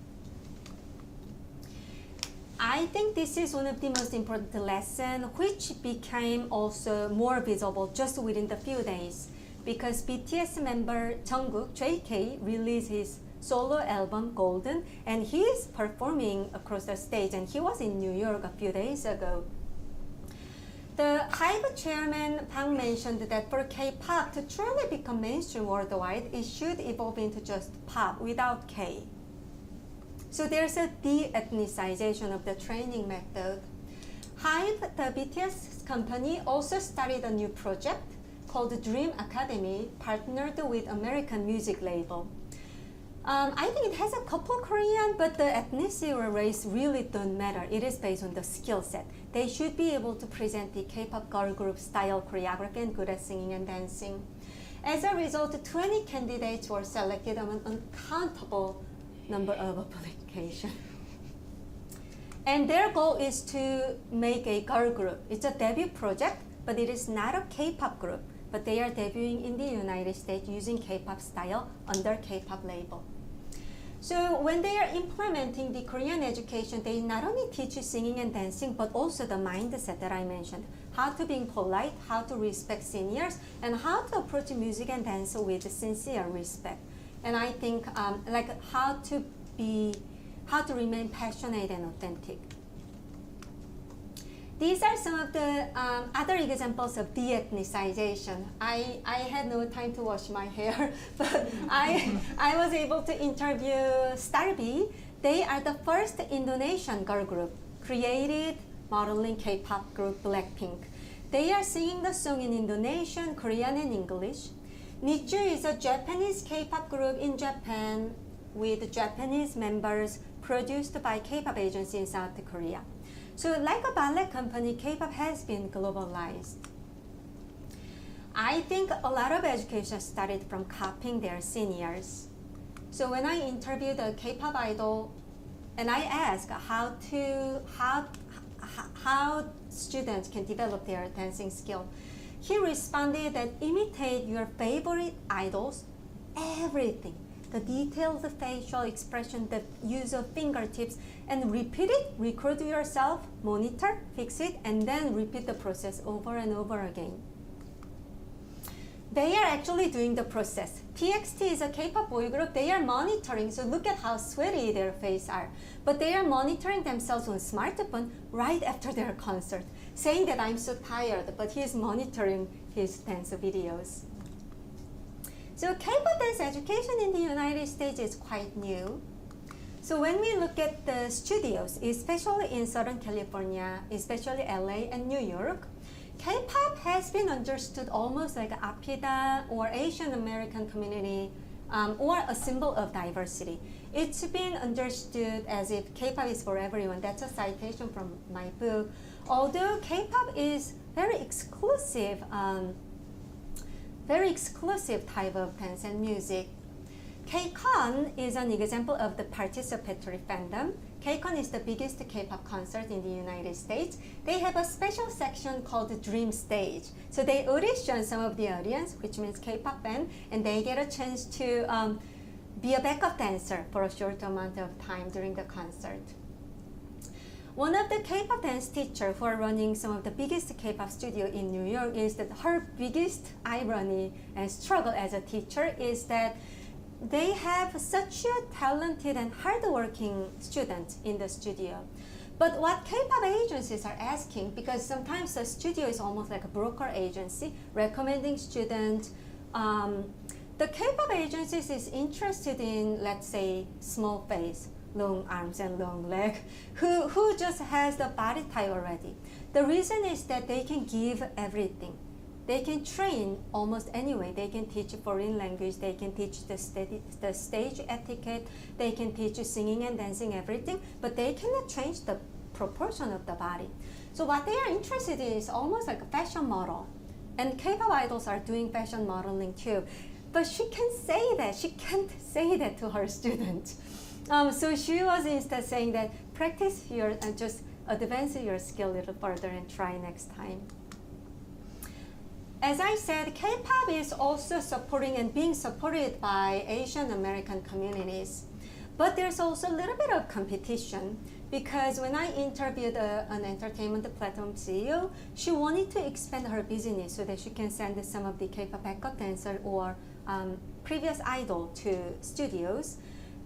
I think this is one of the most important lessons, which became also more visible just within the few days, because BTS member Jungkook, JK, released his solo album Golden, and he is performing across the stage, and he was in New York a few days ago. The HYBE chairman Bang mentioned that for K-pop to truly become mainstream worldwide, it should evolve into just pop without K. So there's a de-ethnicization of the training method. HYBE, the BTS company, also started a new project called Dream Academy, partnered with American music label. I think it has a couple Korean, but the ethnicity or race really don't matter. It is based on the skill set. They should be able to present the K-pop girl group style choreography and good at singing and dancing. As a result, 20 candidates were selected among uncountable number of applications. And their goal is to make a girl group. It's a debut project, but it is not a K-pop group. But they are debuting in the United States using K-pop style under K-pop label. So when they are implementing the Korean education, they not only teach you singing and dancing, but also the mindset that I mentioned. How to be polite, how to respect seniors, and how to approach music and dance with sincere respect. And I think like how to remain passionate and authentic. These are some of the other examples of de-ethnicization. I had no time to wash my hair, but I was able to interview Starby. They are the first Indonesian girl group created modeling K-pop group Blackpink. They are singing the song in Indonesian, Korean, and English. Nichu is a Japanese K-pop group in Japan with Japanese members produced by K-pop agency in South Korea. So like a ballet company, K-pop has been globalized. I think a lot of education started from copying their seniors. So when I interviewed a K-pop idol, and I asked how students can develop their dancing skill, he responded that imitate your favorite idols, everything. The detailed facial expression, the use of fingertips, and repeat it, record yourself, monitor, fix it, and then repeat the process over and over again. They are actually doing the process. TXT is a K-pop boy group. They are monitoring, so look at how sweaty their faces are. But they are monitoring themselves on smartphone right after their concert, saying that I'm so tired, but he's monitoring his dance videos. So K-pop dance education in the United States is quite new. So when we look at the studios, especially in Southern California, especially LA and New York, K-pop has been understood almost like APIDA or Asian American community or a symbol of diversity. It's been understood as if K-pop is for everyone. That's a citation from my book. Although K-pop is very exclusive type of dance and music. KCON is an example of the participatory fandom. KCON is the biggest K-pop concert in the United States. They have a special section called the Dream Stage. So they audition some of the audience, which means K-pop band, and they get a chance to be a backup dancer for a short amount of time during the concert. One of the K-pop dance teachers who are running some of the biggest K-pop studio in New York is that her biggest irony and struggle as a teacher is that they have such a talented and hardworking students in the studio. But what K-pop agencies are asking, because sometimes the studio is almost like a broker agency recommending students, the K-pop agencies is interested in, let's say, small face, long arms and long leg, who just has the body type already. The reason is that they can give everything. They can train almost anyway. They can teach foreign language, they can teach the stage etiquette, they can teach singing and dancing, everything, but they cannot change the proportion of the body. So what they are interested in is almost like a fashion model. And K-pop idols are doing fashion modeling too. But she can't say that. She can't say that to her students. So she was instead saying that practice your, just advance your skill a little further and try next time. As I said, K-pop is also supporting and being supported by Asian American communities. But there's also a little bit of competition because when I interviewed an entertainment platform CEO, she wanted to expand her business so that she can send some of the K-pop backup dancer or previous idol to studios.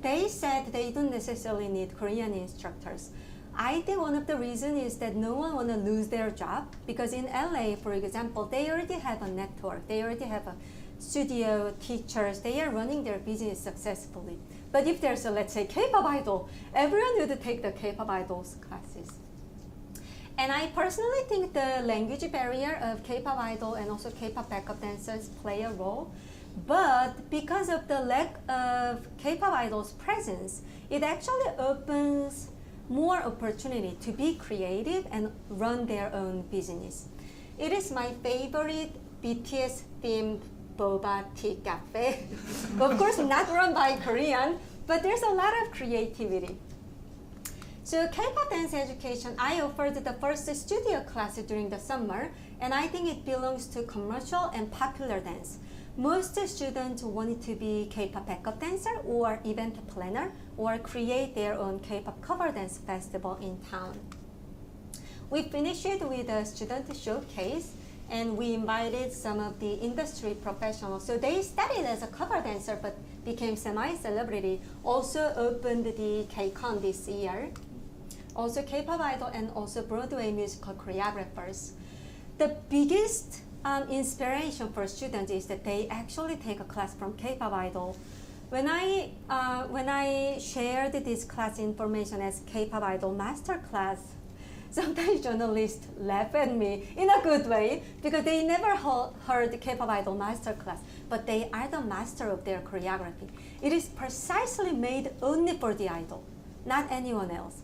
They said they don't necessarily need Korean instructors. I think one of the reasons is that no one want to lose their job because in LA, for example, they already have a network. They already have a studio, teachers. They are running their business successfully. But if there's a, let's say, K-pop idol, everyone would take the K-pop idols classes. And I personally think the language barrier of K-pop idol and also K-pop backup dancers play a role. But because of the lack of K-pop idols' presence, it actually opens more opportunity to be creative and run their own business. It is my favorite BTS themed boba tea cafe. Of course, not run by Korean, but there's a lot of creativity. So K-pop dance education, I offered the first studio class during the summer, and I think it belongs to commercial and popular dance. Most students wanted to be K-pop backup dancer or event planner or create their own K-pop cover dance festival in town. We finished it with a student showcase and we invited some of the industry professionals. So they started as a cover dancer but became semi-celebrity, also opened the KCON this year. Also K-pop idol and also Broadway musical choreographers. The biggest inspiration for students is that they actually take a class from K-pop idol. When I shared this class information as K-pop idol master class, sometimes journalists laugh at me in a good way because they never heard K-pop idol master class, but they are the master of their choreography. It is precisely made only for the idol, not anyone else.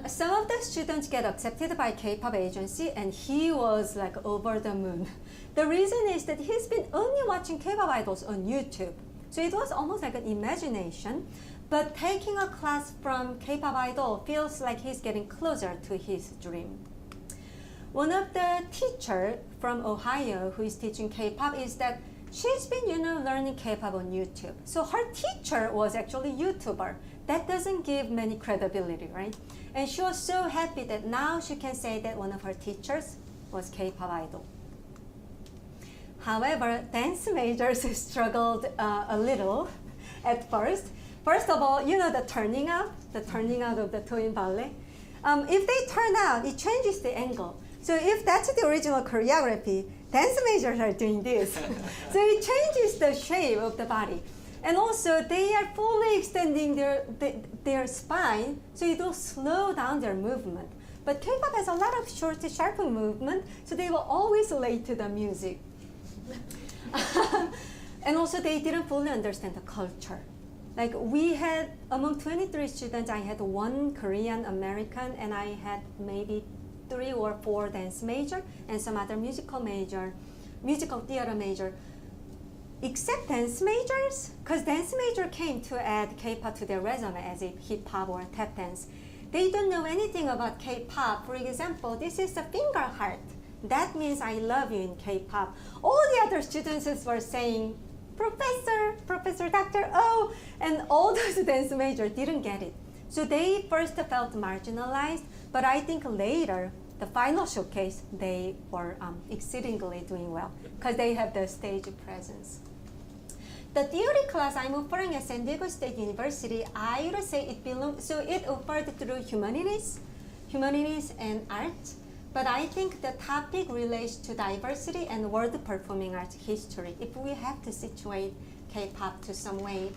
Some of the students get accepted by K-pop agency and he was like over the moon. The reason is that he's been only watching K-pop idols on YouTube. So it was almost like an imagination, but taking a class from K-pop idol feels like he's getting closer to his dream. One of the teachers from Ohio who is teaching K-pop is that she's been, learning K-pop on YouTube. So her teacher was actually a YouTuber. That doesn't give many credibility, right? And she was so happy that now she can say that one of her teachers was K-pop idol. However, dance majors struggled a little at first. First of all, you know the turning out of the toe in ballet. If they turn out, it changes the angle. So if that's the original choreography, dance majors are doing this. So it changes the shape of the body. And also they are fully extending their spine, so it will slow down their movement. But K-pop has a lot of short, sharp movement, so they will always late to the music. And also they didn't fully understand the culture. Like we had, among 23 students, I had one Korean American, and I had maybe 3 or 4 dance major and some other musical theater major. Except dance majors, because dance major came to add K-pop to their resume as if hip-hop or tap dance. They don't know anything about K-pop. For example, this is a finger heart. That means I love you in K-pop. All the other students were saying, Professor, Dr. Oh, and all those dance majors didn't get it. So they first felt marginalized, but I think later, the final showcase, they were exceedingly doing well because they have the stage presence. The theory class I'm offering at San Diego State University, I would say it belongs, so it offered through humanities and art, but I think the topic relates to diversity and world performing arts history if we have to situate K-pop to some way.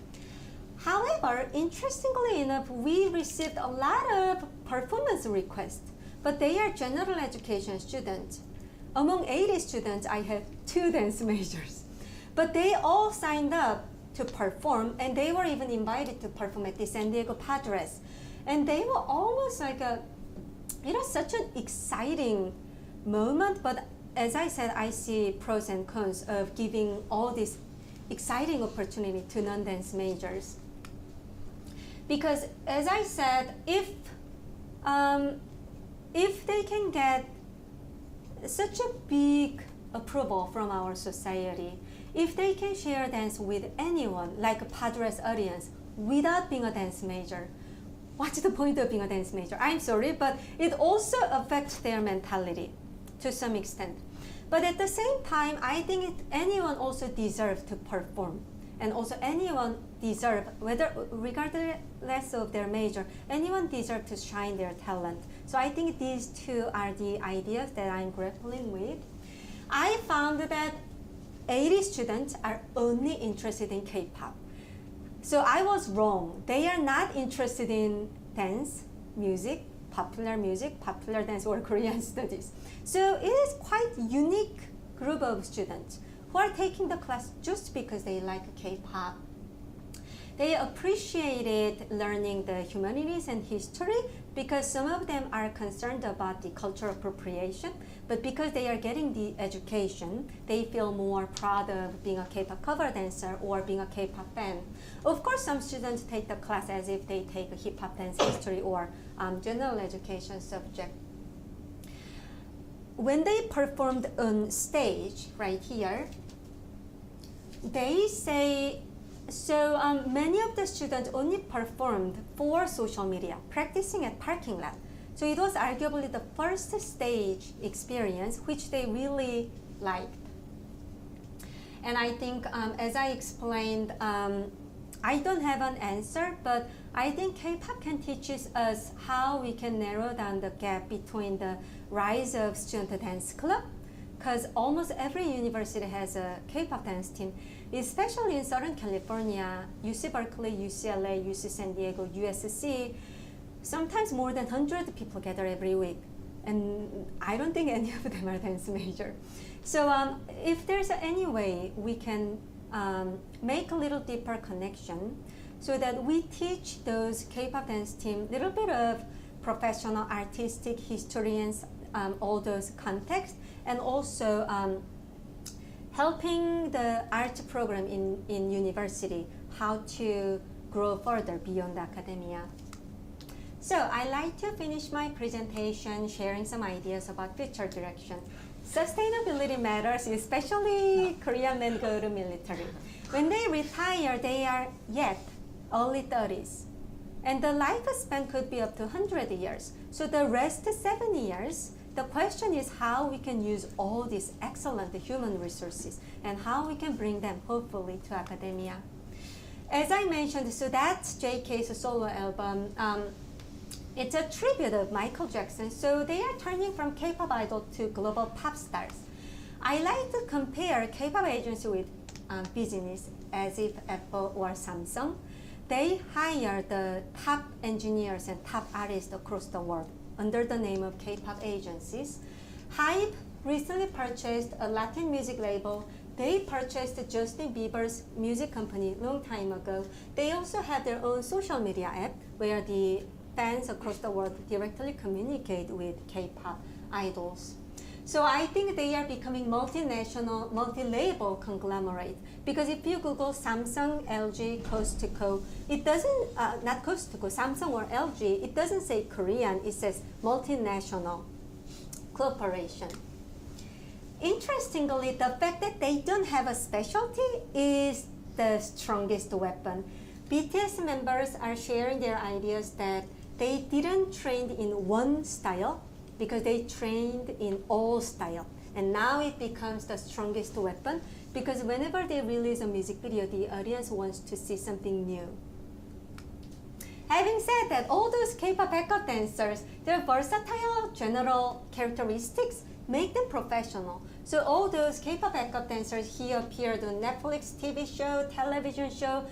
However, interestingly enough, we received a lot of performance requests, but they are general education students. Among 80 students, I had 2 dance majors. But they all signed up to perform, and they were even invited to perform at the San Diego Padres. And they were almost like such an exciting moment. But as I said, I see pros and cons of giving all this exciting opportunity to non-dance majors. Because as I said, if they can get such a big approval from our society, if they can share dance with anyone, like a Padres audience, without being a dance major, what's the point of being a dance major? I'm sorry, but it also affects their mentality to some extent. But at the same time, I think anyone also deserves to perform. And also anyone deserves, regardless of their major, anyone deserves to shine their talent. So I think these 2 are the ideas that I'm grappling with. I found that 80 students are only interested in K-pop. So I was wrong. They are not interested in dance, music, popular dance, or Korean studies. So it is quite unique group of students who are taking the class just because they like K-pop. They appreciated learning the humanities and history because some of them are concerned about the cultural appropriation, but because they are getting the education, they feel more proud of being a K-pop cover dancer or being a K-pop fan. Of course, some students take the class as if they take a hip-hop dance history or general education subject. When they performed on stage, right here, they say, many of the students only performed for social media, practicing at parking lot. So it was arguably the first stage experience which they really liked. And I think, as I explained, I don't have an answer, but I think K-pop can teach us how we can narrow down the gap between the rise of student dance club, because almost every university has a K-pop dance team, especially in Southern California, UC Berkeley, UCLA, UC San Diego, USC. Sometimes more than 100 people gather every week, and I don't think any of them are dance major. So if there's any way we can make a little deeper connection so that we teach those K-pop dance team a little bit of professional, artistic, historians, all those contexts, and also helping the art program in university how to grow further beyond academia. So I'd like to finish my presentation sharing some ideas about future direction. Sustainability matters, especially Korean men go to military. When they retire, they are yet early 30s. And the lifespan could be up to 100 years. So the rest 7 years, the question is how we can use all these excellent human resources and how we can bring them hopefully to academia. As I mentioned, so that's JK's solo album. It's a tribute of Michael Jackson. So they are turning from K-pop idol to global pop stars. I like to compare K-pop agency with business as if Apple or Samsung. They hire the top engineers and top artists across the world under the name of K-pop agencies. Hype recently purchased a Latin music label. They purchased Justin Bieber's music company long time ago. They also have their own social media app where the fans across the world directly communicate with K-pop idols. So I think they are becoming multinational, multi-label conglomerate. Because if you Google Samsung, LG, Coast to Co, it doesn't, not Coast to Co, Samsung or LG, it doesn't say Korean, it says multinational corporation. Interestingly, the fact that they don't have a specialty is the strongest weapon. BTS members are sharing their ideas that they didn't train in one style, because they trained in all style. And now it becomes the strongest weapon because whenever they release a music video, the audience wants to see something new. Having said that, all those K-pop backup dancers, their versatile general characteristics make them professional. So all those K-pop backup dancers, he appeared on Netflix TV show, television show,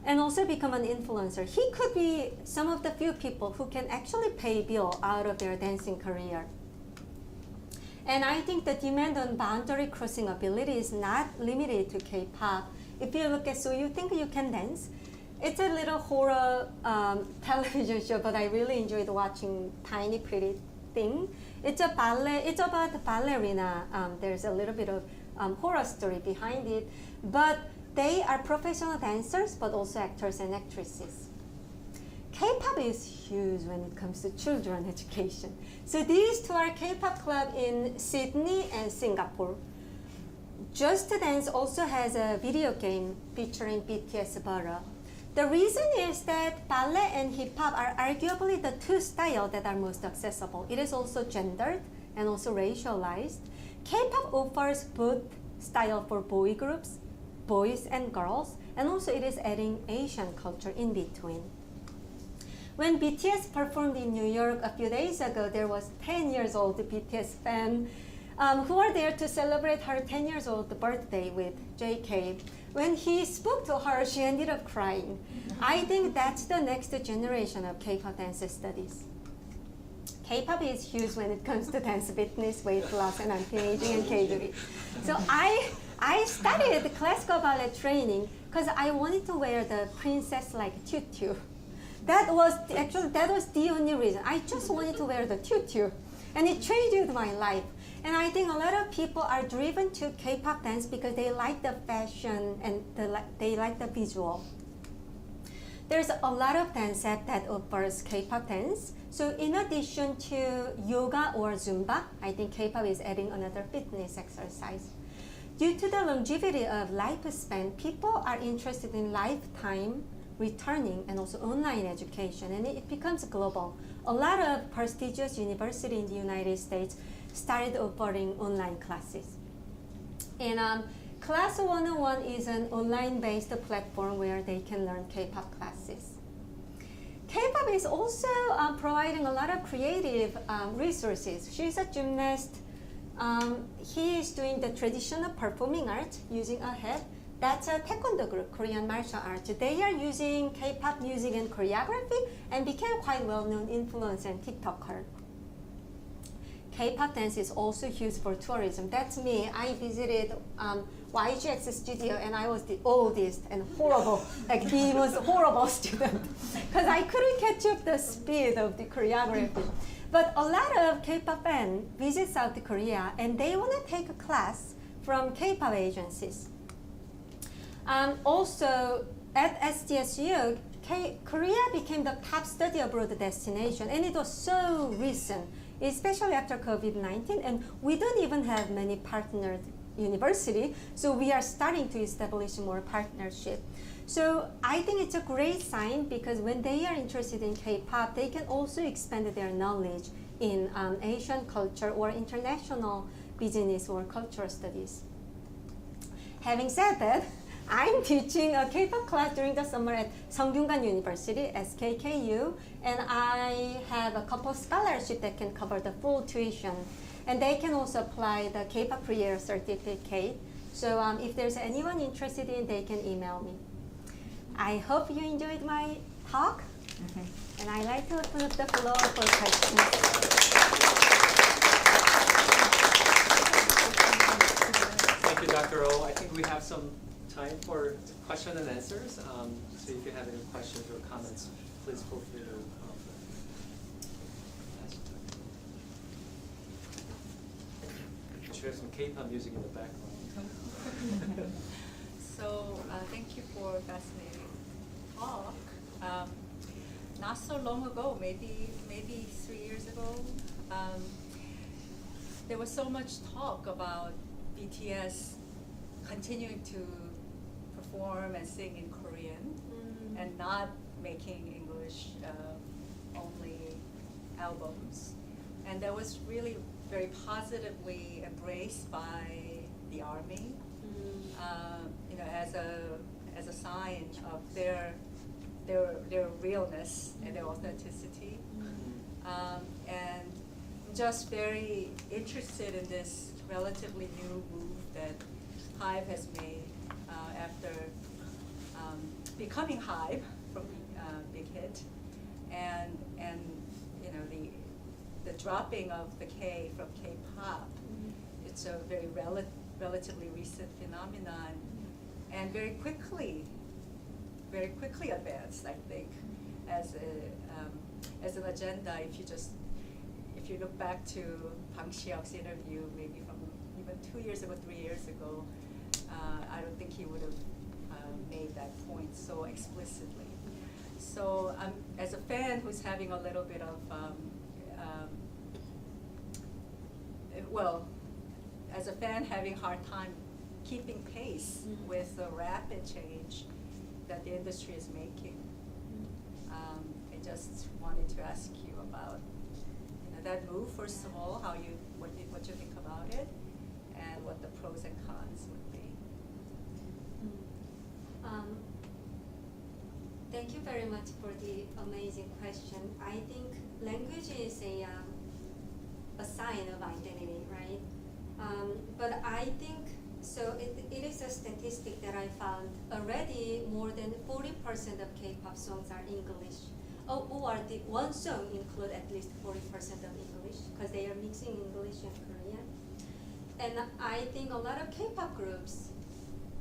and also become an influencer. He could be some of the few people who can actually pay bill out of their dancing career. And I think the demand on boundary crossing ability is not limited to K-pop. If you look at So You Think You Can Dance, it's a little horror television show, but I really enjoyed watching Tiny Pretty Thing. It's a ballet, it's about a ballerina. There's a little bit of horror story behind it, but they are professional dancers, but also actors and actresses. K-pop is huge when it comes to children education. So these two are K-pop club in Sydney and Singapore. Just Dance also has a video game featuring BTS Butter. The reason is that ballet and hip-hop are arguably the two styles that are most accessible. It is also gendered and also racialized. K-pop offers both style for boy groups, boys and girls, and also it is adding Asian culture in between. When BTS performed in New York a few days ago, there was 10 years old BTS fan who were there to celebrate her 10 years old birthday with JK. When he spoke to her, she ended up crying. I think that's the next generation of K-pop dance studies. K-pop is huge when it comes to dance fitness, weight loss, and anti-aging and K-beauty. So I studied classical ballet training because I wanted to wear the princess-like tutu. That was the only reason. I just wanted to wear the tutu, and it changed my life. And I think a lot of people are driven to K-pop dance because they like the fashion and they like the visual. There's a lot of dance app that offers K-pop dance. So in addition to yoga or Zumba, I think K-pop is adding another fitness exercise. Due to the longevity of lifespan, people are interested in lifetime returning and also online education, and it becomes global. A lot of prestigious universities in the United States started offering online classes. And Class 101 is an online-based platform where they can learn K-pop classes. K-pop is also providing a lot of creative resources. She's a gymnast. He is doing the traditional performing art using a head. That's a taekwondo group, Korean martial arts. They are using K-pop music and choreography and became quite well-known influencer and TikToker. K-pop dance is also huge for tourism. That's me. I visited YGX studio and I was the oldest and horrible, like the most horrible student because I couldn't catch up the speed of the choreography. But a lot of K-pop fans visit South Korea and they want to take a class from K-pop agencies. Also, at SDSU, Korea became the top study abroad destination, and it was so recent, especially after COVID-19, and we don't even have many partnered universities, so we are starting to establish more partnership. So I think it's a great sign because when they are interested in K-pop, they can also expand their knowledge in Asian culture or international business or cultural studies. Having said that, I'm teaching a K-pop class during the summer at Seonggyungan University, SKKU, and I have a couple of scholarships that can cover the full tuition. And they can also apply the K-pop career certificate. So if there's anyone interested in, they can email me. I hope you enjoyed my talk, and I'd like to open up the floor for questions. Thank you, Dr. Oh. I think we have some time for question and answers. So if you have any questions or comments, please feel free to ask. You have some K-pop music in the background. So thank you for a fascinating talk. Not so long ago, maybe 3 years ago, there was so much talk about BTS continuing to perform and sing in Korean and not making English only albums. And that was really very positively embraced by the Army, as a sign of their realness and their authenticity. And just very interested in this relatively new move that Hive has made after becoming Hive from Big Hit, and the dropping of the K from K-pop. It's a very relatively recent phenomenon, and very quickly advanced, I think, as an agenda. If you look back to Bang Si-hyuk's interview, maybe from even 2 years ago, 3 years ago, I don't think he would have made that point so explicitly. So as a fan who's having a little bit of, as a fan having a hard time keeping pace with the rapid change that the industry is making, I just wanted to ask you about that move, first of all, what you think about it, and what the pros and cons would be. Thank you very much for the amazing question. I think language is a sign of identity, right? But I think, so it is a statistic that I found already more than 40% of K-pop songs are English. Or the one song include at least 40% of English, because they are mixing English and Korean. And I think a lot of K-pop groups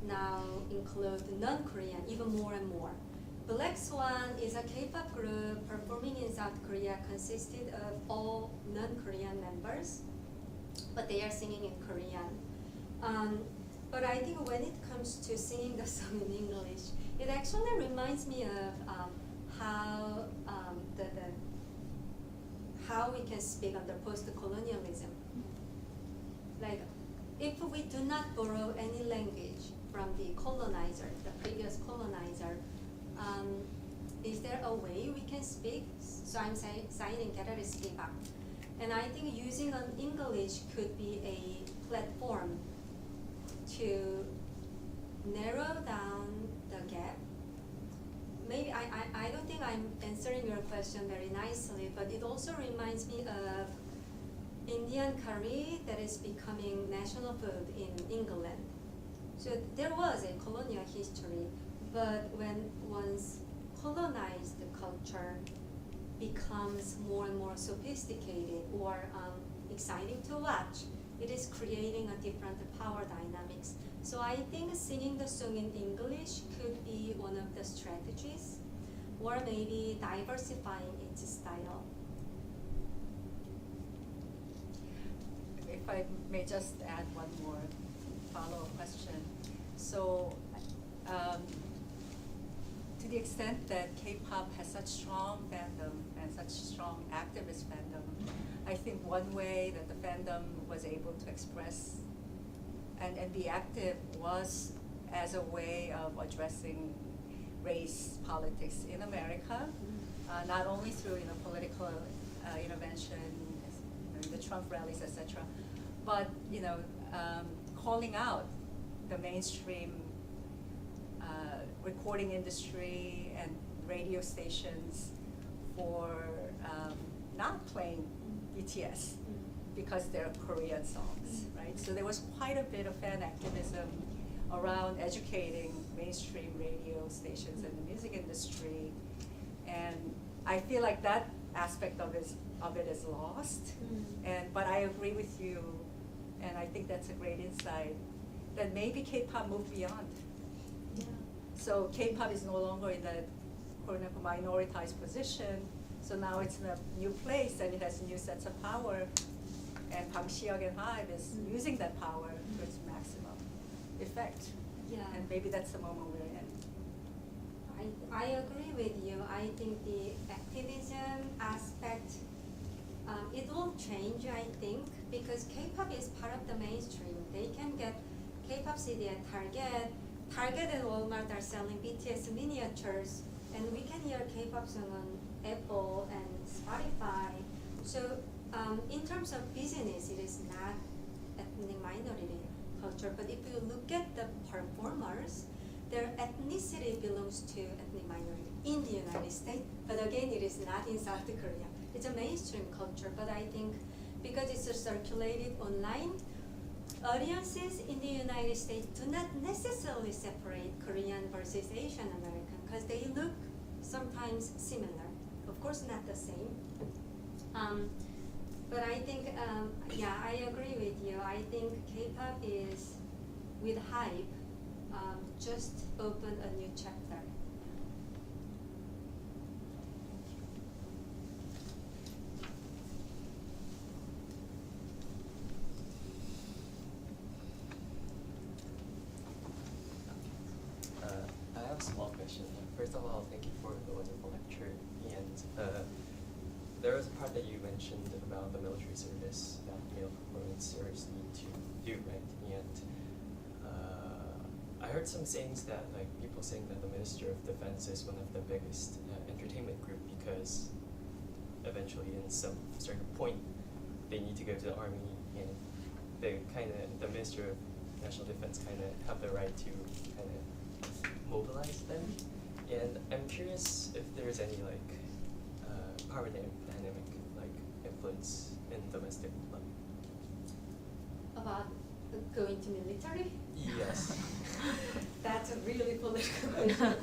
now include non-Korean, even more and more. Black Swan is a K-pop group performing in South Korea, consisted of all non-Korean members, but they are singing in Korean. But I think when it comes to singing the song in English, it actually reminds me of how how we can speak under post-colonialism. Like, if we do not borrow any language from the colonizer, the previous colonizer, is there a way we can speak? So I'm saying 게라르스키바. And I think using an English could be a platform to narrow down the gap. Maybe I don't think I'm answering your question very nicely, but it also reminds me of Indian curry that is becoming national food in England. So there was a colonial history, but when one's colonized culture becomes more and more sophisticated or exciting to watch, it is creating a different power dynamics. So I think singing the song in English could be one of the strategies, or maybe diversifying its style. If I may just add one more follow-up question. So, to the extent that K-pop has such strong fandom and such strong activist fandom, I think one way that the fandom was able to express and be active was as a way of addressing race politics in America, not only through political intervention the Trump rallies, etc. But calling out the mainstream recording industry and radio stations for not playing BTS because they're Korean songs, right? So there was quite a bit of fan activism around educating mainstream radio stations and the music industry, and I feel like that aspect of it is lost. But I agree with you, and I think that's a great insight, that maybe K-pop moved beyond. Yeah. So K-pop is no longer in that quote-unquote minoritized position, so now it's in a new place and it has new sets of power, and Bang Si-hyuk and Hive is using that power to its maximum effect. Yeah. And maybe that's the moment we're in. I agree with you. I think the activism aspect, it will change, I think, because K-pop is part of the mainstream. They can get K-pop CD at Target. Target and Walmart are selling BTS miniatures, and we can hear K-pop song on Apple and Spotify. So in terms of business, it is not ethnic minority culture. But if you look at the performers, their ethnicity belongs to ethnic minority in the United States. But again, it is not in South Korea. It's a mainstream culture. But I think because it's circulated online, audiences in the United States do not necessarily separate Korean versus Asian American because they look sometimes similar. Of course, not the same. But I think, yeah, I agree with you. I think K-pop is, with Hype, just opened a new chapter. I have a small question. First of all, thank you for the wonderful lecture. And there was a part that you mentioned about the military service that male performers need to do, right? And I heard some sayings that, like, people saying that the Minister of Defense is one of the biggest entertainment group because eventually, in some certain point, they need to go to the army, and the Minister of National Defense kind of have the right to kind of mobilize them. And I'm curious if there's any power dynamic influence in domestic life. About going to military? Yes. That's a really political question.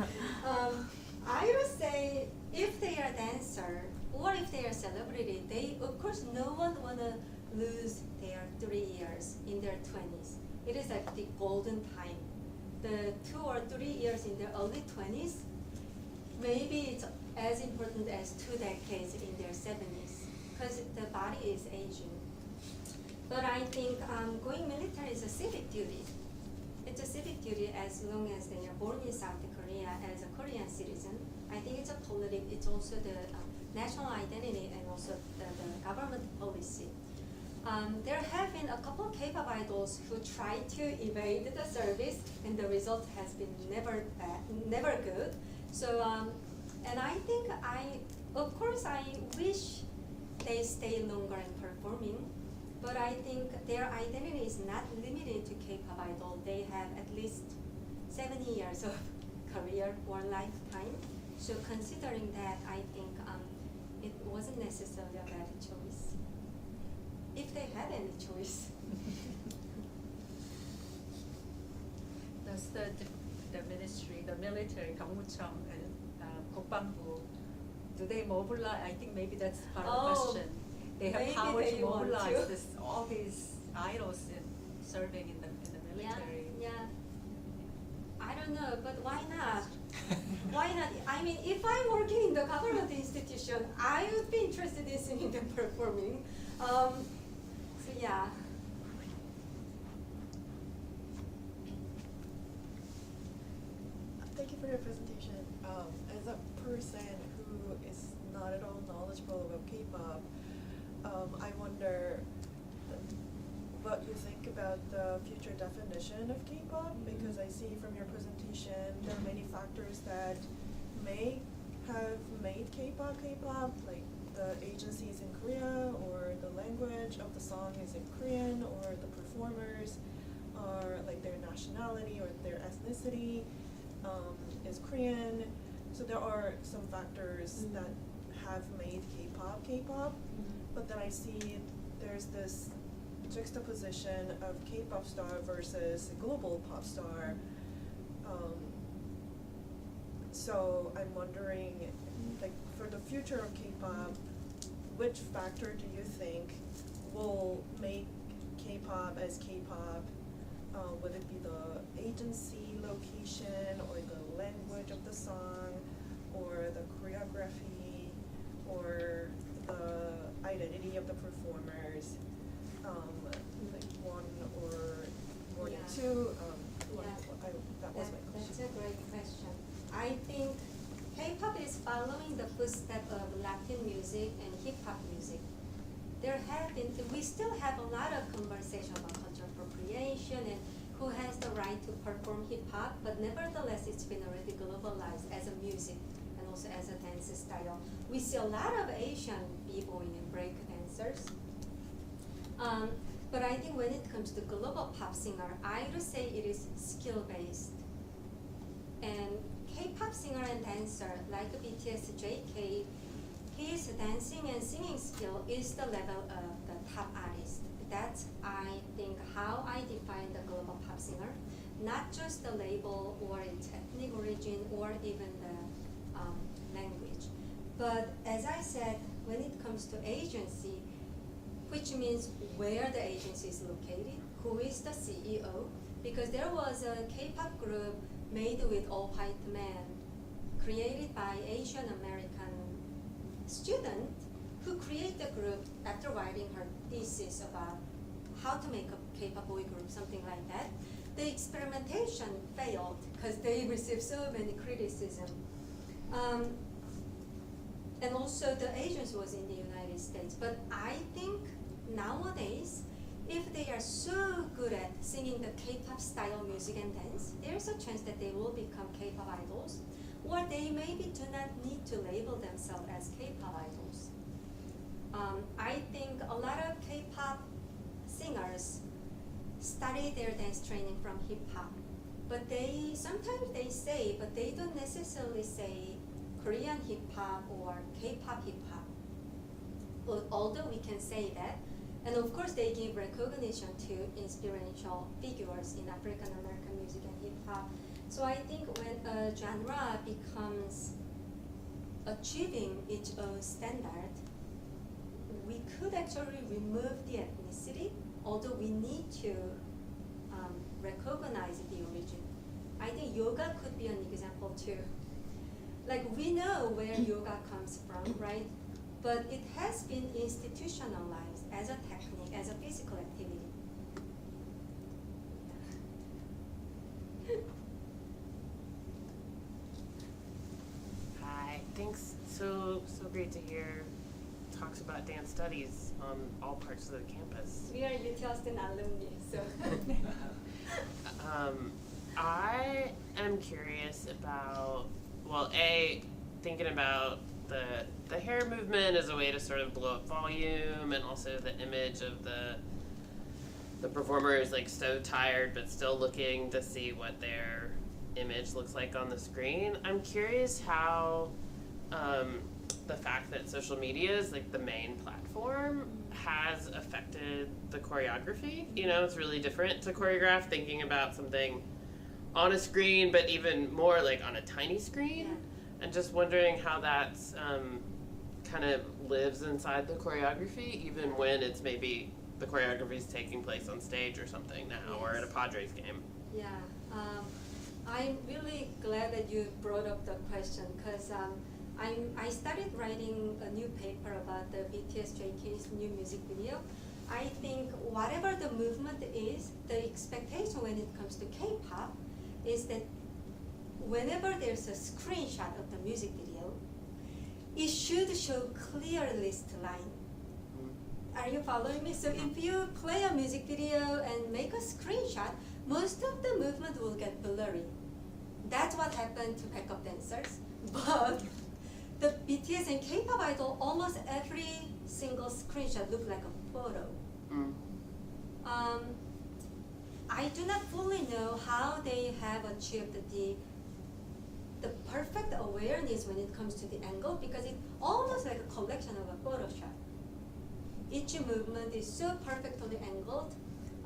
I would say if they are dancer or if they are celebrity, they, of course, no one wanna lose their 3 years in their 20s. It is like the golden time. The 2 or 3 years in their early 20s, maybe it's as important as 2 decades in their 70s, because the body is aging. But I think going military is a civic duty. It's a civic duty as long as they are born in South Korea as a Korean citizen. I think it's a it's also the national identity and also the government policy. There have been a couple of K-pop idols who tried to evade the service, and the result has been never good. So, and I think of course, I wish they stay longer in performing, but I think their identity is not limited to K-pop idol. They have at least 7 years of career or lifetime. So considering that, I think it wasn't necessarily a bad choice, if they had any choice. Does the ministry, the military, 경무청 and 국방부, do they mobilize? I think maybe that's part of the question. They have power to mobilize all these idols serving in the military. Yeah. I don't know, but why not? Why not? I mean, if I'm working in the government institution, I would be interested in seeing them performing. So yeah. Thank you for your presentation. As a person who is not at all knowledgeable about K-pop, I wonder what you think about the future definition of K-pop, because I see from your presentation there are many factors that may have made K-pop, like the agencies in Korea or the language of the song is in Korean, or the performers are like their nationality or their ethnicity is Korean. So there are some factors that have made K-pop, but then I see there's this juxtaposition of K-pop star versus a global pop star. So I'm wondering, like, for the future of K-pop, which factor do you think will make K-pop as K-pop? Would it be the agency location, or the language of the song, or the choreography, or the identity of the performers? Like one or more than two? That was my question. That's a great question. I think K-pop is following the footsteps of Latin music and hip-hop music. We still have a lot of conversation about cultural appropriation and who has the right to perform hip-hop, but nevertheless it's been already globalized as a music and also as a dance style. We see a lot of Asian b-boy and break dancers. But I think when it comes to global pop singer, I would say it is skill-based. And K-pop singer and dancer like BTS JK, his dancing and singing skill is the level of the top artist. That's, I think, how I define the global pop singer, not just the label or its ethnic origin or even the language. But as I said, when it comes to agency, which means where the agency is located, who is the CEO, because there was a K-pop group made with all white men, created by Asian American student who created the group after writing her thesis about how to make a K-pop boy group, something like that. The experimentation failed because they received so many criticism. And also the agency was in the United States. But I think nowadays, if they are so good at singing the K-pop style music and dance, there's a chance that they will become K-pop idols, or they maybe do not need to label themselves as K-pop idols. I think a lot of K-pop singers study their dance training from hip-hop, but sometimes they say, but they don't necessarily say Korean hip-hop or K-pop hip-hop. But although we can say that, and of course they give recognition to inspirational figures in African American music and hip-hop. So I think when a genre becomes achieving its own standard, we could actually remove the ethnicity, although we need to recognize the origin. I think yoga could be an example too. Like, we know where yoga comes from, right? But it has been institutionalized as a technique, as a physical activity. Hi, thanks. So great to hear talks about dance studies on all parts of the campus. We are UT Austin alumni, so. I am curious about, well, thinking about the hair movement as a way to sort of blow up volume, and also the image of the performer is like so tired but still looking to see what their image looks like on the screen. I'm curious how the fact that social media is like the main platform has affected the choreography. You know, it's really different to choreograph thinking about something on a screen, but even more like on a tiny screen. Yeah. And just wondering how that's kind of lives inside the choreography, even when it's maybe the choreography is taking place on stage or something now, or at a Padres game. Yeah, I'm really glad that you brought up the question, because I started writing a new paper about the BTS JK's new music video. I think whatever the movement is, the expectation when it comes to K-pop is that whenever there's a screenshot of the music video, it should show clear list line. Are you following me? So if you play a music video and make a screenshot, most of the movement will get blurry. That's what happened to backup dancers. But the BTS and K-pop idol, almost every single screenshot look like a photo. I do not fully know how they have achieved the perfect awareness when it comes to the angle, because it's almost like a collection of a Photoshop. Each movement is so perfectly angled.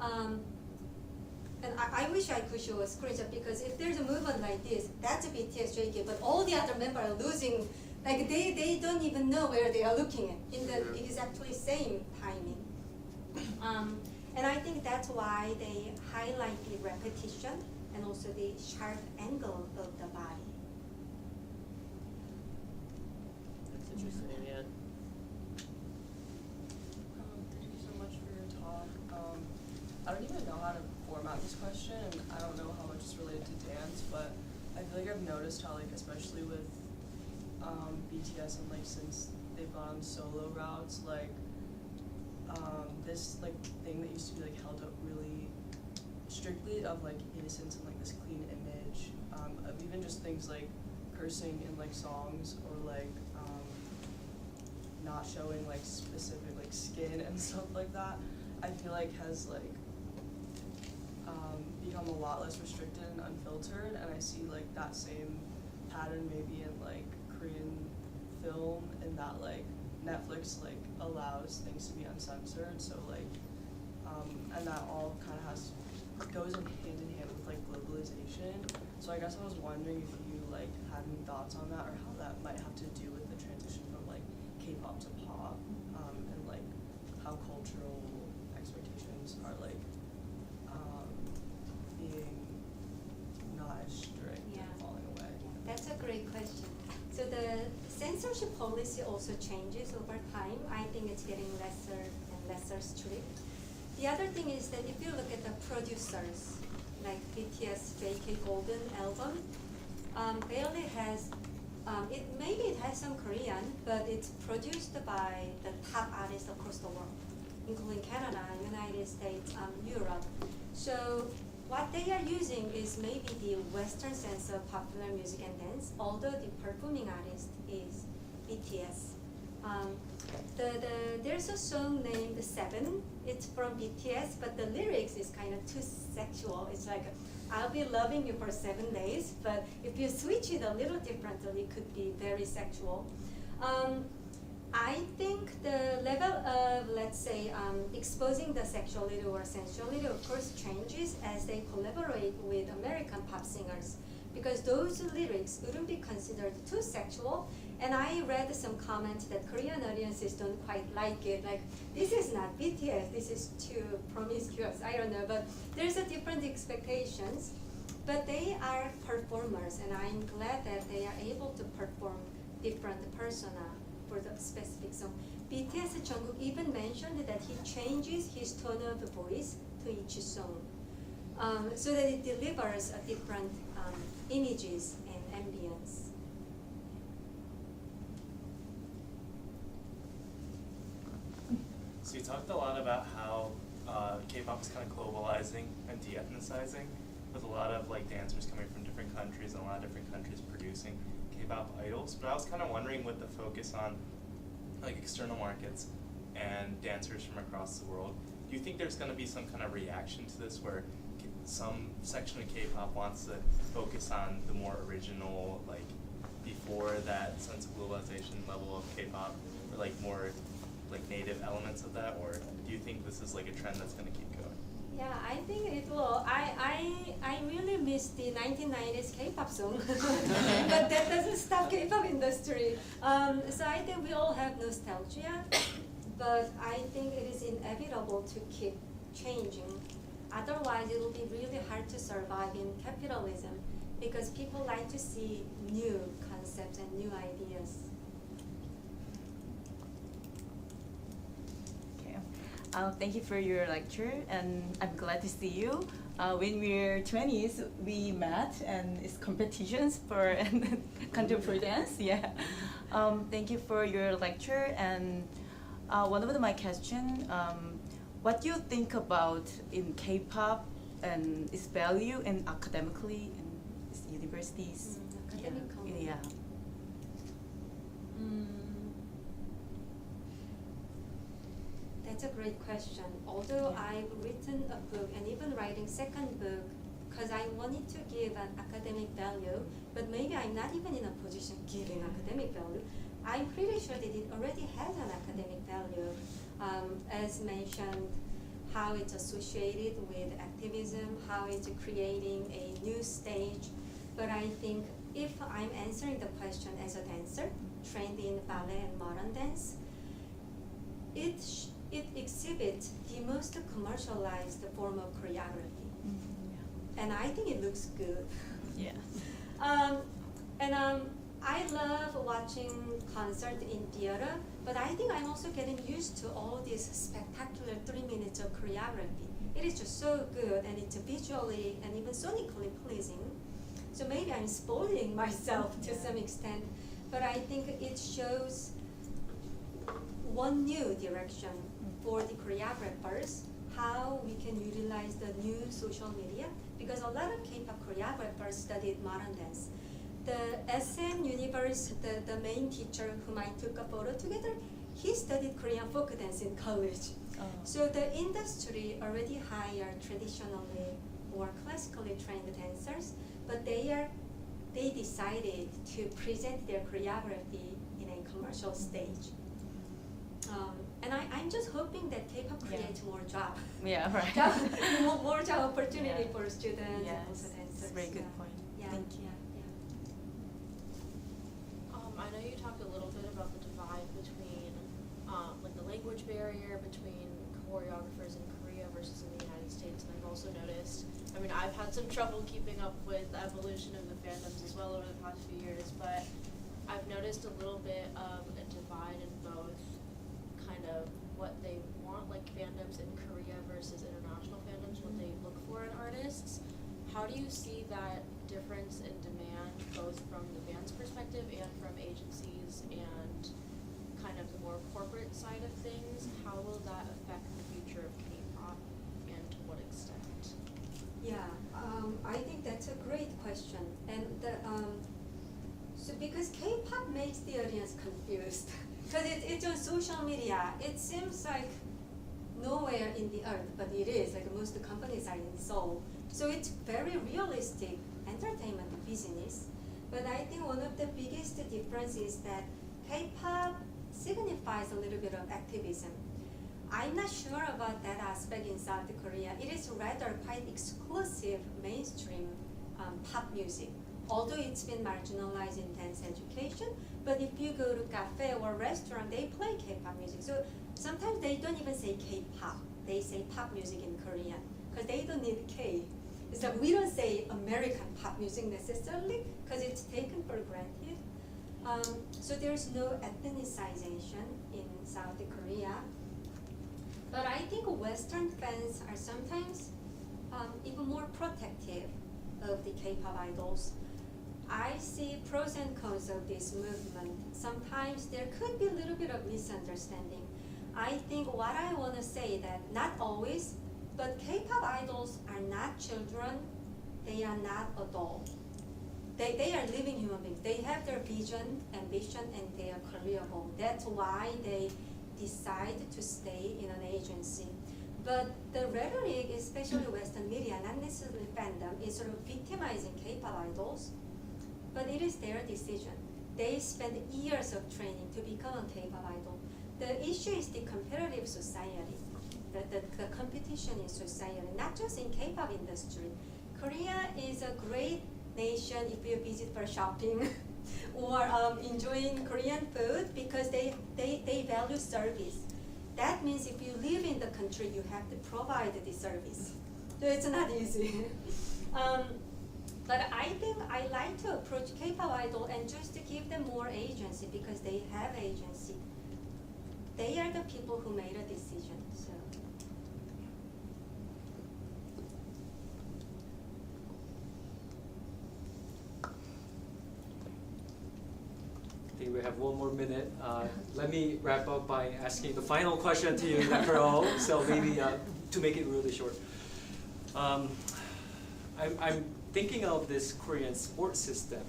And I wish I could show a screenshot, because if there's a movement like this, that's a BTS JK, but all the other members are losing, like they don't even know where they are looking at in the exactly same timing. And I think that's why they highlight the repetition and also the sharp angle of the body. That's interesting, yeah. Thank you so much for your talk. I don't even know how to format this question, and I don't know how much it's related to dance, but I feel like I've noticed how, like, especially with BTS and, like, since they've gone on solo routes, like, this, like, thing that used to be, like, held up really strictly of, like, innocence and, like, this clean image, of even just things like cursing in, like, songs, or, like, not showing, like, specific, like, skin and stuff like that, I feel like has, like, become a lot less restricted and unfiltered, and I see, like, that same pattern maybe in, like, Korean film, in that, like, Netflix, like, allows things to be uncensored, so, like, and that all kind of goes in hand with, like, globalization. So I guess I was wondering if you, like, had any thoughts on that, or how that might have to do with the transition from, like, K-pop to pop, and, like, how cultural expectations are, like, being not as strict and falling away. That's a great question. So the censorship policy also changes over time. I think it's getting lesser and lesser strict. The other thing is that if you look at the producers, like BTS JK Golden album, barely has, maybe it has some Korean, but it's produced by the top artists across the world, including Canada, United States, Europe. So what they are using is maybe the Western sense of popular music and dance, although the performing artist is BTS. There's a song named Seven. It's from BTS, but the lyrics is kind of too sexual. It's like, I'll be loving you for 7 days, but if you switch it a little differently, it could be very sexual. I think the level of, let's say, exposing the sexuality or sensuality, of course, changes as they collaborate with American pop singers, because those lyrics wouldn't be considered too sexual. And I read some comments that Korean audiences don't quite like it, like, this is not BTS, this is too promiscuous, I don't know, but there's a different expectations. But they are performers, and I'm glad that they are able to perform different persona for the specific song. BTS Jungkook even mentioned that he changes his tone of voice to each song, so that it delivers a different images and ambience. So you talked a lot about how K-pop is kind of globalizing and de-ethnicizing, with a lot of like dancers coming from different countries and a lot of different countries producing K-pop idols. But I was kind of wondering, with the focus on like external markets and dancers from across the world, do you think there's going to be some kind of reaction to this, where some section of K-pop wants to focus on the more original, like before that sense of globalization level of K-pop, or like more like native elements of that, or do you think this is like a trend that's going to keep going? Yeah, I think it will. I really miss the 1990s K-pop song, but that doesn't stop K-pop industry. So I think we all have nostalgia, but I think it is inevitable to keep changing. Otherwise, it will be really hard to survive in capitalism, because people like to see new concepts and new ideas. Thank you for your lecture, and I'm glad to see you. When we were 20s, we met, and it's competitions for contemporary dance. Yeah. Thank you for your lecture, and one of my question, what do you think about in K-pop and its value and academically in its universities? Academically. Yeah. That's a great question. Although Yeah. I've written a book and even writing second book because I wanted to give an academic value, but maybe I'm not even in a position giving academic value. I'm pretty sure that it already has an academic value. As mentioned, how it's associated with activism, how it's creating a new stage. But I think if I'm answering the question as a dancer, trained in ballet and modern dance, it exhibits the most commercialized form of choreography. And I think it looks good. Yeah. I love watching concert in theater, but I think I'm also getting used to all this spectacular 3 minutes of choreography. It is just so good, and it's visually and even sonically pleasing. So maybe I'm spoiling myself to some extent, but I think it shows one new direction for the choreographers, how we can utilize the new social media, because a lot of K-pop choreographers studied modern dance. The SM Universe, the main teacher whom I took a photo together, he studied Korean folk dance in college. Oh. So the industry already hired traditionally or classically trained dancers, but they decided to present their choreography in a commercial stage. And I'm just hoping that K-pop Yeah. creates more job. Yeah, right. more job opportunity Yeah. for students Yes, and also dancers. that's a very good Yeah. point. Yeah. Thank you. Yeah. I know you talked a little bit about the divide between, like the language barrier between choreographers in Korea versus in the United States, and I've also noticed, I mean, I've had some trouble keeping up with the evolution of the fandoms as well over the past few years, but I've noticed a little bit of a divide in both kind of what they want, like fandoms in Korea versus international fandoms, what they look for in artists. How do you see that difference in demand, both from the band's perspective and from agencies and kind of the more corporate side of things? How will that affect the future of K-pop, and to what extent? Yeah, I think that's a great question. And so because K-pop makes the audience confused, because it's on social media, it seems like nowhere in the earth, but it is, like most companies are in Seoul. So it's very realistic entertainment business. But I think one of the biggest differences is that K-pop signifies a little bit of activism. I'm not sure about that aspect in South Korea. It is rather quite exclusive mainstream pop music, although it's been marginalized in dance education. But if you go to cafe or restaurant, they play K-pop music. So sometimes they don't even say K-pop. They say pop music in Korean, because they don't need K. It's like we don't say American pop music necessarily, because it's taken for granted. So there's no ethnicization in South Korea. But I think Western fans are sometimes even more protective of the K-pop idols. I see pros and cons of this movement. Sometimes there could be a little bit of misunderstanding. I think what I want to say that not always, but K-pop idols are not children, they are not adults. They are living human beings. They have their vision, ambition, and they are careerable. That's why they decide to stay in an agency. But the rhetoric, especially Western media, not necessarily fandom, is sort of victimizing K-pop idols, but it is their decision. They spend years of training to become a K-pop idol. The issue is the competitive society, the competition in society, not just in K-pop industry. Korea is a great nation if you visit for shopping or enjoying Korean food, because they value service. That means if you live in the country, you have to provide the service. So it's not easy. But I think I like to approach K-pop idol and just to give them more agency, because they have agency. They are the people who made a decision. So. I think we have one more minute. Let me wrap up by asking the final question to you, Dr. Oh. So maybe to make it really short. I'm thinking of this Korean sports system.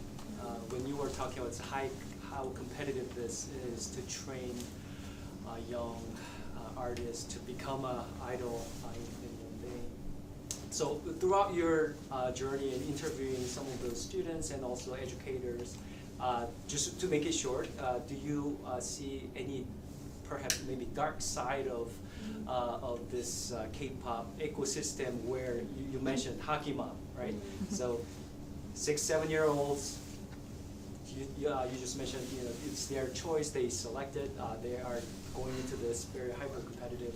When you were talking about how competitive this is to train young artist to become an idol in one day. So throughout your journey in interviewing some of those students and also educators, just to make it short, do you see any perhaps maybe dark side of this K-pop ecosystem where you mentioned Hakima, right? So 6-7-year-olds, you just mentioned, you know, it's their choice, they selected, they are going into this very hyper-competitive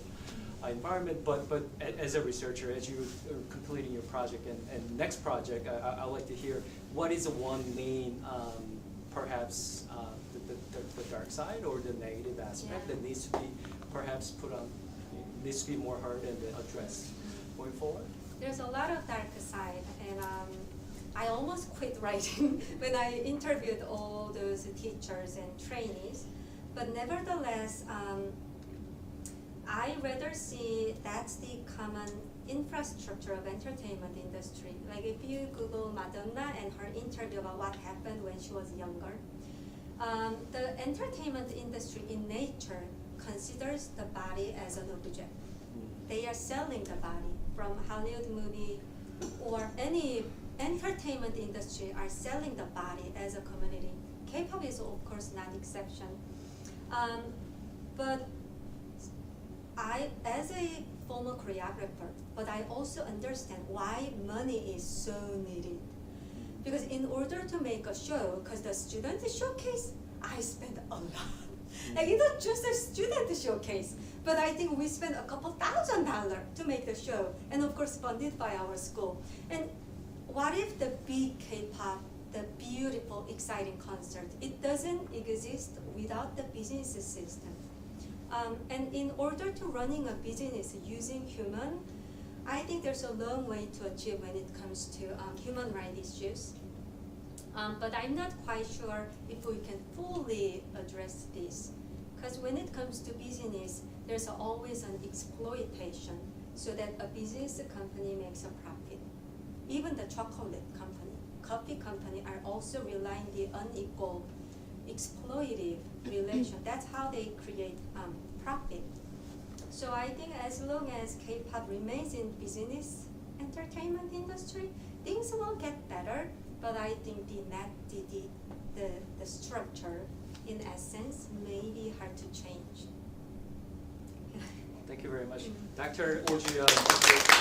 environment, but as a researcher, as you are completing your project and next project, I'd like to hear what is the one main, perhaps the dark side or the negative aspect that needs to be perhaps put on, needs to be more heard and addressed going forward? There's a lot of dark side, and I almost quit writing when I interviewed all those teachers and trainees. But nevertheless, I rather see that's the common infrastructure of entertainment industry. Like if you Google Madonna and her interview about what happened when she was younger, the entertainment industry in nature considers the body as an object. They are selling the body from Hollywood movie or any entertainment industry are selling the body as a commodity. K-pop is of course not exception. But I, as a former choreographer, but I also understand why money is so needed. Because in order to make a show, because the student showcase, I spend a lot. Like it's not just a student showcase, but I think we spent a couple $1,000s to make the show, and of course funded by our school. And what if the big K-pop, the beautiful, exciting concert, it doesn't exist without the business system? And in order to running a business using human, I think there's a long way to achieve when it comes to human rights issues. But I'm not quite sure if we can fully address this. Because when it comes to business, there's always an exploitation so that a business company makes a profit. Even the chocolate company, coffee company are also relying the unequal exploitative relation. That's how they create profit. So I think as long as K-pop remains in business entertainment industry, things will get better. But I think the structure, in essence, may be hard to change. Thank you very much. Dr. Oh.